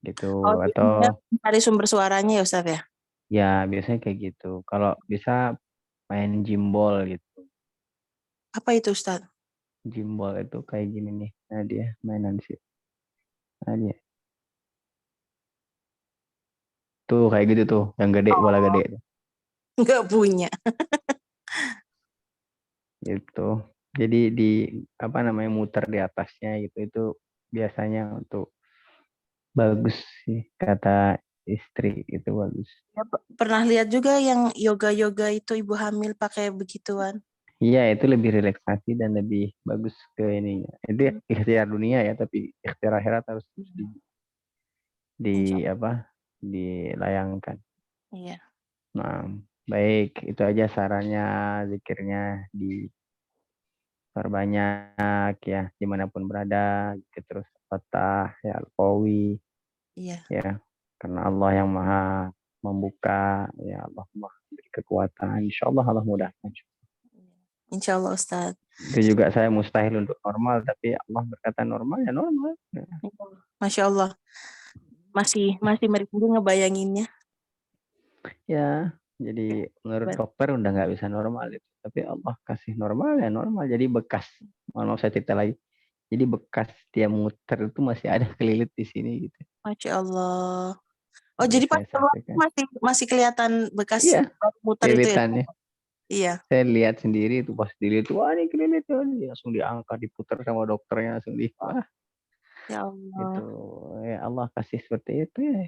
[SPEAKER 2] Gitu. Atau
[SPEAKER 6] cari sumber suaranya ya Ustaz ya?
[SPEAKER 2] Ya, biasanya kayak gitu. Kalau bisa main jimbol gitu.
[SPEAKER 6] Apa itu Ustaz?
[SPEAKER 2] Jimbol itu kayak gini nih. Nah dia mainan sih. Nah dia. Tuh kayak gitu tuh. Yang gede, bola gede.
[SPEAKER 6] Enggak punya.
[SPEAKER 2] Gitu. Jadi muter di atasnya gitu. Itu biasanya untuk bagus sih kata istri, itu bagus.
[SPEAKER 6] Ya, pernah lihat juga yang yoga-yoga itu ibu hamil pakai begituan.
[SPEAKER 2] Iya, itu lebih relaksasi dan lebih bagus ke ininya. Itu ikhtiar dunia ya, tapi ikhtiar akhirat harus
[SPEAKER 6] Insya
[SPEAKER 2] apa dilayangkan.
[SPEAKER 6] Iya.
[SPEAKER 2] Nah, baik, itu aja sarannya, zikirnya diperbanyak ya, dimanapun berada, gitu. Terus Fatah, ya Al-Qawi,
[SPEAKER 6] Iya.
[SPEAKER 2] ya, karena Allah yang maha membuka, ya Allah maha beri kekuatan. Insya Allah Allah mudahkan.
[SPEAKER 6] Insya Allah Ustadz.
[SPEAKER 2] Itu juga saya mustahil untuk normal, tapi Allah berkata normal ya normal.
[SPEAKER 6] Masya Allah. Masih merinding ngebayanginnya.
[SPEAKER 2] Ya, jadi menurut dokter udah nggak bisa normal itu. Tapi Allah kasih normal ya normal. Jadi bekas, mau saya cerita lagi. Jadi bekas dia muter itu masih ada kelilit di sini gitu.
[SPEAKER 6] Masya Allah. Oh,
[SPEAKER 2] Jadi
[SPEAKER 6] jadi pas
[SPEAKER 2] saya
[SPEAKER 6] keluar
[SPEAKER 2] saksikan.
[SPEAKER 6] masih kelihatan bekas
[SPEAKER 2] Iya,
[SPEAKER 6] muter itu ya?
[SPEAKER 2] kelilitannya.
[SPEAKER 6] Iya.
[SPEAKER 2] Saya lihat sendiri itu pas dilihat, wah ini kelilit ya. Langsung diangkat, diputar sama dokternya langsung wah.
[SPEAKER 6] Ya Allah.
[SPEAKER 2] Itu ya Allah kasih seperti itu ya.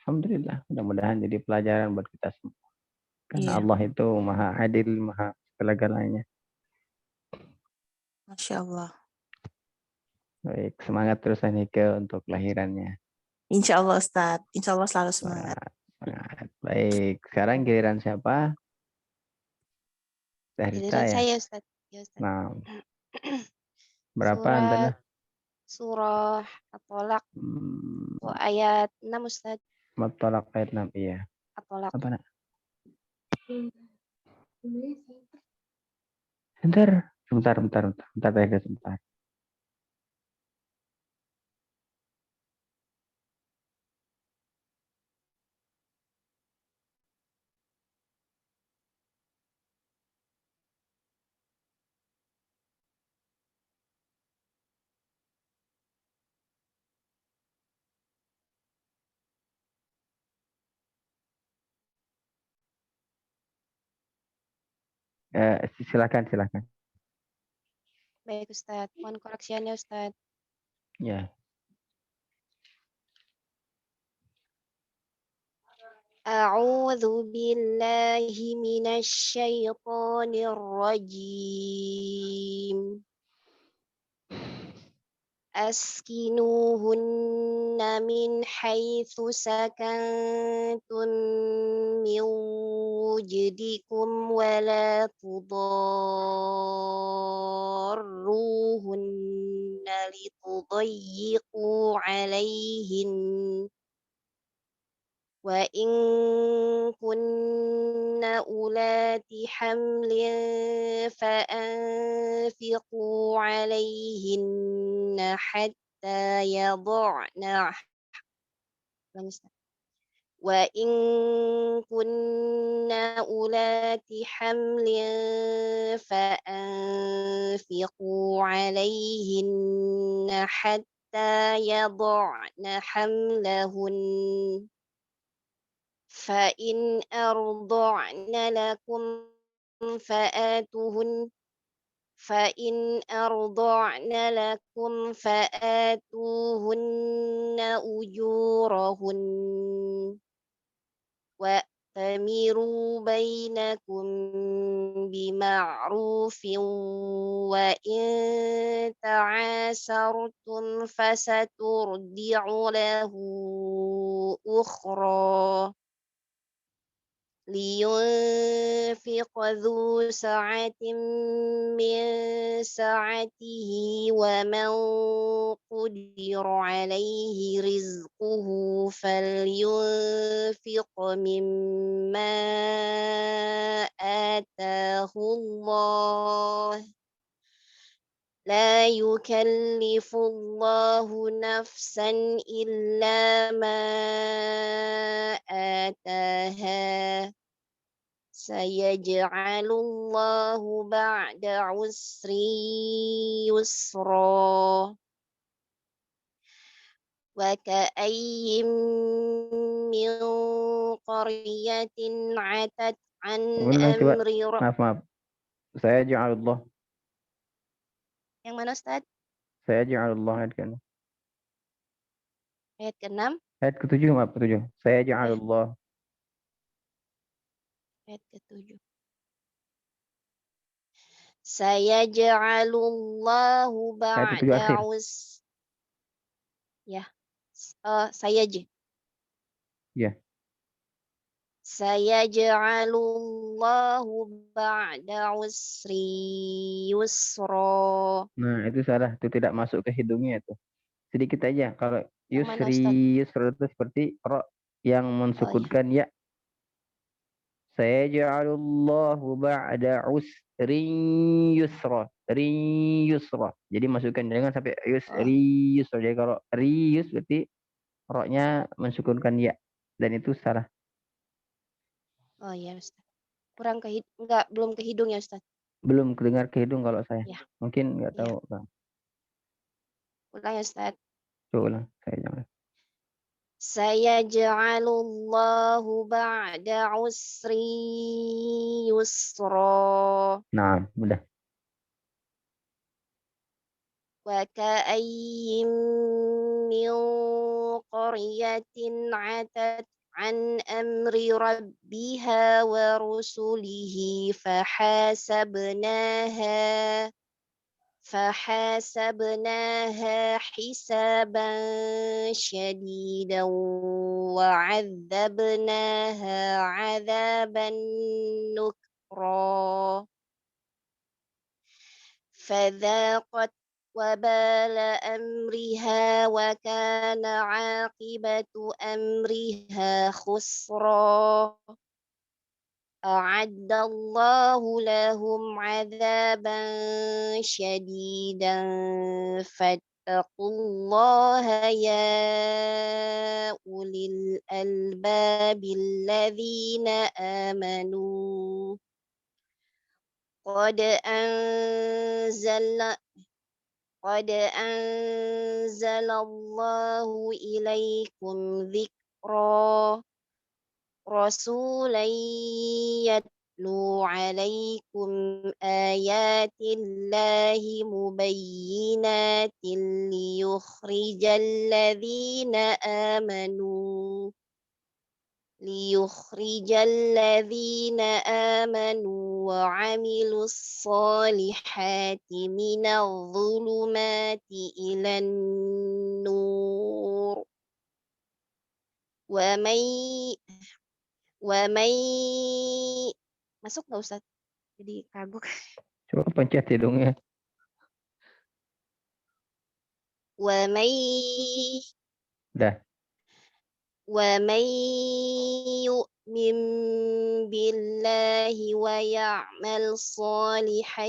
[SPEAKER 2] Alhamdulillah, mudah-mudahan jadi pelajaran buat kita semua. Karena
[SPEAKER 6] Iya.
[SPEAKER 2] Allah itu maha adil, maha segala-galanya.
[SPEAKER 6] Masya Allah.
[SPEAKER 2] Baik, semangat terus Anike untuk kelahirannya.
[SPEAKER 6] Insya Allah Ustadz. Insya Allah selalu semangat.
[SPEAKER 2] Semangat. Baik, sekarang giliran siapa? Rita
[SPEAKER 1] Giliran
[SPEAKER 2] ya?
[SPEAKER 1] saya Ustaz. Ya, Ustaz.
[SPEAKER 2] Nah, berapa
[SPEAKER 1] Surat
[SPEAKER 2] antara?
[SPEAKER 1] surah At-Tolak ayat 6 Ustaz.
[SPEAKER 2] Tolak ayat 6, iya.
[SPEAKER 1] At-Tolak.
[SPEAKER 2] Apa nak? Sebentar. Sebentar. Silakan.
[SPEAKER 1] Baik Ustaz. Mohon koreksiannya Ustaz.
[SPEAKER 2] Ya.
[SPEAKER 1] A'udzu billahi minasyaitonir rajim. Askinuhunna min haitsu sakantum min wujdikum wa la tudarruhunna litudayyiqu alaihin wa in kunna ulati hamlin fa anfiqu alaihinna hatta yad'na wa in kunna ulati hamlin fa anfiqu alaihinna hatta yad'na hamlahun فإن أرضعن لكم فآتوهن أجورهن وأتمروا بينكم بمعروف وإن تعاسرتم فسترضع له أخرى لينفق ذو سعة من سعته ومن قدر عليه رزقه فلينفق مما آتاه الله لا يكلف الله نفسا إلا ما آتاها سيجعل الله بعد عسر يسرا وكأي من قرية عتت عن أمر
[SPEAKER 2] Maaf. Saya ja'alullah.
[SPEAKER 1] Yang mana Ustaz?
[SPEAKER 2] Saya ja'alullah kan.
[SPEAKER 1] Ayat ke-6.
[SPEAKER 2] Ayat ke-7, maaf ke-7. Saya ja'alullah.
[SPEAKER 1] Ayat ke-7. Sayaj'alullahu
[SPEAKER 2] Ayat ke-7 akhir.
[SPEAKER 1] ba'da ya. Saya aja.
[SPEAKER 2] Ya.
[SPEAKER 1] Sayaj'alullahu ba'da yusra.
[SPEAKER 2] Nah, itu salah. Itu tidak masuk ke hidungnya itu. Sedikit aja. Kalau
[SPEAKER 1] Yang mana, Ustaz?
[SPEAKER 2] yusra itu seperti ro yang
[SPEAKER 1] Oh, ya.
[SPEAKER 2] mensukunkan ya. Sayaj'alullahu ba'da usrin yusra. Rin yusra. Jadi masukkan jangan sampai yusri yusra. Jadi kalau riyus berarti ro-nya mensukunkan ya. Dan itu salah.
[SPEAKER 1] Oh ya, Ustaz. Belum ke hidung ya, Ustaz.
[SPEAKER 2] Belum kedengar ke hidung kalau saya.
[SPEAKER 1] Ya.
[SPEAKER 2] Mungkin nggak
[SPEAKER 1] Ya.
[SPEAKER 2] tahu. Bang.
[SPEAKER 1] Ulang ya, Ustaz.
[SPEAKER 2] Coba ulang. Saya jangan.
[SPEAKER 1] Sayaj'alullahu ba'da yusra.
[SPEAKER 2] Nah, mudah.
[SPEAKER 1] Wa ka'ayyin min qaryatin 'atat an amri rabbiha wa rusulihi فحاسبناها حسابا شديدا وعذبناها عذابا نكرا فذاقت وبال أمرها وكان عاقبة أمرها خسرا أعد الله لهم عذابا شديدا فاتقوا الله يا أولي الألباب الذين آمنوا قد أنزل الله إليكم ذكرا رسولا يتلو عليكم آيات الله مبينات ليخرج الذين آمنوا وعملوا الصالحات من الظلمات إلى النور ومن masuk nggak Ustaz? Jadi kagok.
[SPEAKER 2] Coba pencet hidungnya. Dah.
[SPEAKER 1] ومن يؤمن بالله ويعمل صالحا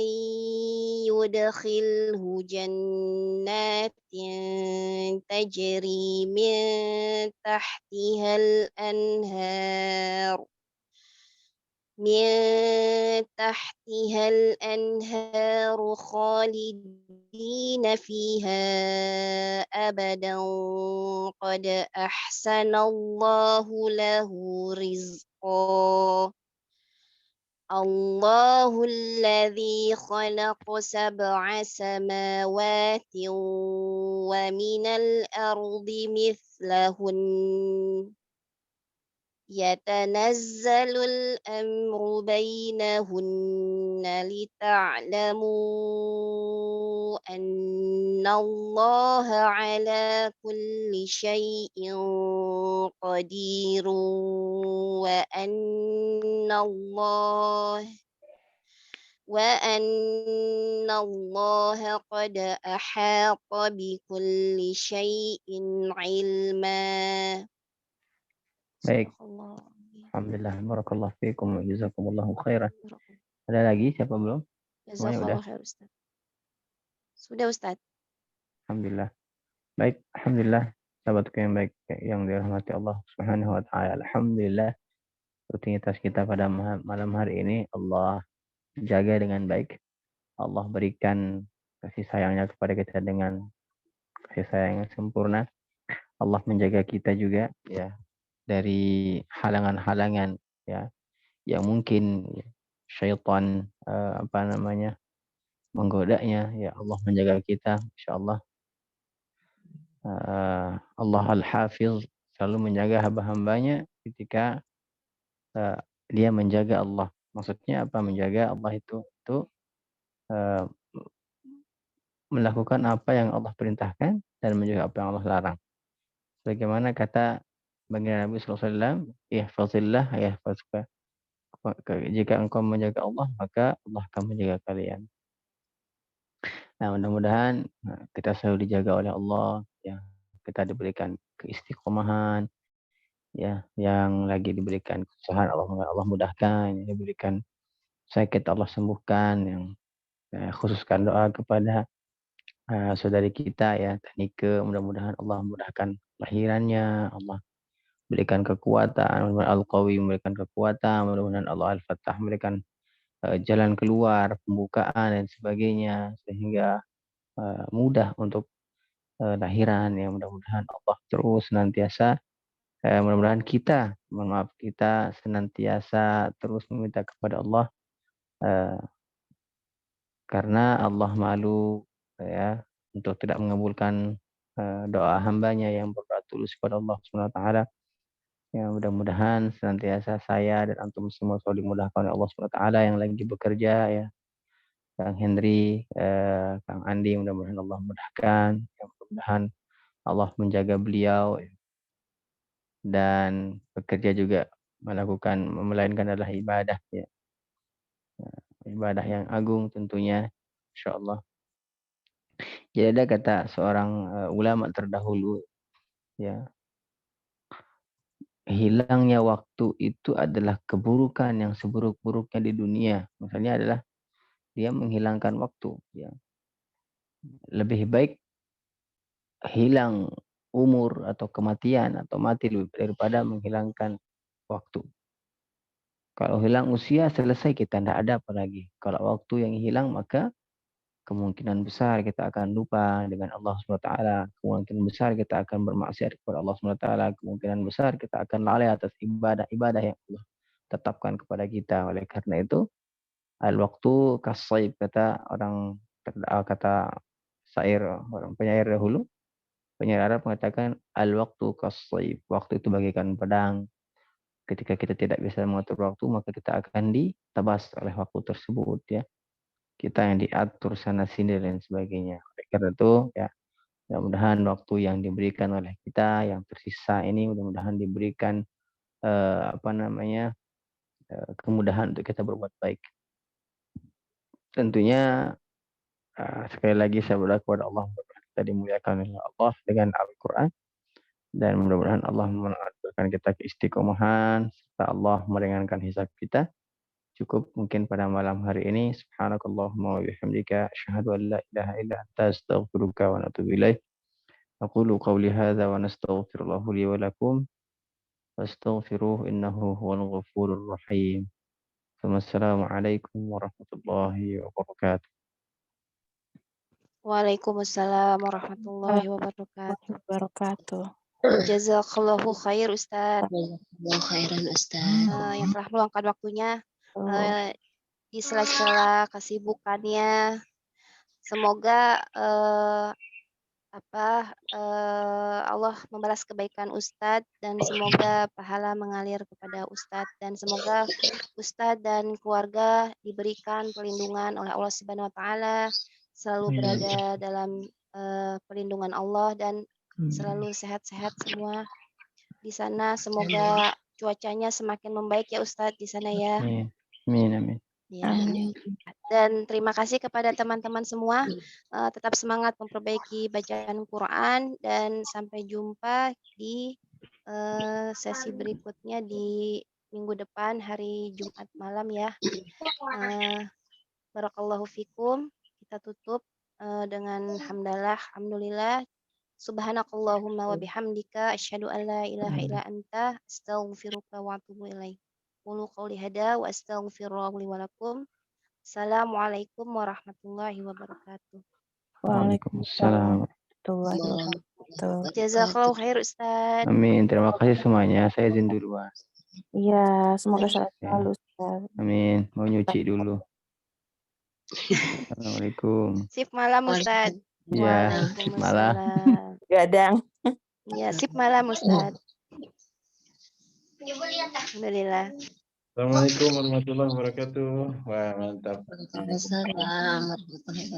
[SPEAKER 1] يدخله جنات تجري من تحتها الأنهار خالدين فيها أبدا قد أحسن الله له رزقا الله الذي خلق 7 سماوات ومن الأرض مثلهن يتنزل الأمر بينهن لتعلموا أن الله على كل شيء قدير وأن الله قد أحاط بكل شيء علما.
[SPEAKER 2] Baik. Alhamdulillah. Barakallah fiikum wa jazakumullahu khairan. Ada lagi? Siapa belum? Semuanya udah?
[SPEAKER 1] Ustaz. Sudah Ustaz.
[SPEAKER 2] Alhamdulillah. Baik. Alhamdulillah. Sahabatku yang baik yang dirahmati Allah Subhanahu wa taala. Alhamdulillah. Rutinitas kita pada malam hari ini Allah jaga dengan baik. Allah berikan kasih sayangnya kepada kita dengan kasih sayang yang sempurna. Allah menjaga kita juga ya dari halangan-halangan ya yang mungkin syaitan menggodanya ya Allah menjaga kita insyaallah Allah Al-Hafiz selalu menjaga hamba-hambanya ketika dia menjaga Allah. Maksudnya apa menjaga Allah itu melakukan apa yang Allah perintahkan dan menjaga apa yang Allah larang. Bagaimana kata baginda Nabi SAW, ihfazillah yahfazka. Jika engkau menjaga Allah, maka Allah akan menjaga kalian. Nah, mudah-mudahan kita selalu dijaga oleh Allah, ya. Kita diberikan keistiqomahan, ya, yang lagi diberikan kesusahan Allah mudahkan, yang diberikan sakit Allah sembuhkan, yang khususkan doa kepada saudari kita ya, Tanike, mudah-mudahan Allah mudahkan lahirannya, Allah berikan kekuatan, Al-Qawi memberikan kekuatan, mudah-mudahan Allah Al-Fattah memberikan jalan keluar, pembukaan dan sebagainya, sehingga mudah untuk lahiran, ya. Mudah-mudahan Allah terus senantiasa mudah-mudahan kita senantiasa terus meminta kepada Allah karena Allah malu, ya, untuk tidak mengabulkan doa hambanya yang berdoa tulus kepada Allah Subhanahu wa taala. Ya, mudah-mudahan senantiasa saya dan antum semua selalu dimudahkan oleh Allah Subhanahu wa taala, yang lagi bekerja, ya. Kang Henry, Kang Andi, mudah-mudahan Allah mudahkan, ya, mudah-mudahan Allah menjaga beliau, ya. Dan bekerja juga melainkan adalah ibadah, ya. Ibadah yang agung tentunya, insyaallah. Jadi ada kata seorang ulama terdahulu, ya, hilangnya waktu itu adalah keburukan yang seburuk-buruknya di dunia. Maksudnya adalah dia menghilangkan waktu, ya. Lebih baik hilang umur atau kematian atau mati daripada menghilangkan waktu. Kalau hilang usia, selesai, kita tidak ada apa lagi. Kalau waktu yang hilang, maka kemungkinan besar kita akan lupa dengan Allah SWT. Kemungkinan besar kita akan bermaksiat kepada Allah SWT. Kemungkinan besar kita akan lalai atas ibadah-ibadah yang Allah tetapkan kepada kita. Oleh karena itu, al-waktu kasaib, kata penyair dahulu. Penyair Arab mengatakan al-waktu kasaib. Waktu itu bagaikan pedang. Ketika kita tidak bisa mengatur waktu, maka kita akan ditabas oleh waktu tersebut, ya. Kita yang diatur sana sini dan sebagainya. Oleh karena itu, ya, mudah-mudahan waktu yang diberikan oleh kita yang tersisa ini mudah-mudahan diberikan kemudahan untuk kita berbuat baik. Tentunya sekali lagi saya berdoa kepada Allah, kita dimuliakan oleh Allah dengan Al-Quran, dan mudah-mudahan Allah memberikan kita keistiqomahan serta Allah meringankan hisab kita. Cukup mungkin pada malam hari ini. Subhanakallahumma wa bihamdika asyhadu an la ilaha illa anta astaghfiruka wa atubu ilaik. Aqulu qawli hadza wa nastaghfirullahu li wa lakum wastaghfiruhu innahu huwal ghafurur rahim. Wassalamualaikum warahmatullahi wabarakatuh.
[SPEAKER 1] Waalaikumsalam warahmatullahi wabarakatuh.
[SPEAKER 6] Wabarakatuh.
[SPEAKER 1] Jazakallahu khair Ustadz
[SPEAKER 3] Jazakallahu khairan Ustaz.
[SPEAKER 1] yang telah meluangkan waktunya di sela-sela kesibukannya. Semoga Allah membalas kebaikan Ustadz, dan semoga pahala mengalir kepada Ustadz, dan semoga Ustadz dan keluarga diberikan perlindungan oleh Allah Subhanahu wa taala, selalu berada dalam perlindungan Allah, dan selalu sehat-sehat semua di sana. Semoga cuacanya semakin membaik ya Ustadz di sana ya.
[SPEAKER 2] Amin.
[SPEAKER 1] Ya. Dan terima kasih kepada teman-teman semua. Tetap semangat memperbaiki bacaan Quran, dan sampai jumpa di sesi berikutnya di minggu depan hari Jumat malam ya. Barakallahu fikum. Kita tutup dengan alhamdulillah. Subhanakallahumma wa bihamdika asyhadu an la ilaha illa anta astaghfiruka wa atubu ilaik. Qulu qawli hada wa astaghfirullah li wa lakum. Assalamualaikum warahmatullahi wabarakatuh.
[SPEAKER 2] Waalaikumsalam.
[SPEAKER 1] Jazakallahu khair Ustaz.
[SPEAKER 2] Amin. Terima kasih semuanya. Saya izin dulu, Mas.
[SPEAKER 6] Iya, semoga sehat selalu, Ustaz.
[SPEAKER 2] Amin. Mau nyuci dulu. Assalamualaikum.
[SPEAKER 1] Sip malam Ustaz.
[SPEAKER 2] Ya, malam.
[SPEAKER 1] Waalaikumsalam.
[SPEAKER 6] Gadang.
[SPEAKER 1] Ya, sip malam Ustaz. Alhamdulillah.
[SPEAKER 7] Assalamualaikum warahmatullahi wabarakatuh. Wah, mantap.
[SPEAKER 3] Waalaikumsalam warahmatullahi wabarakatuh.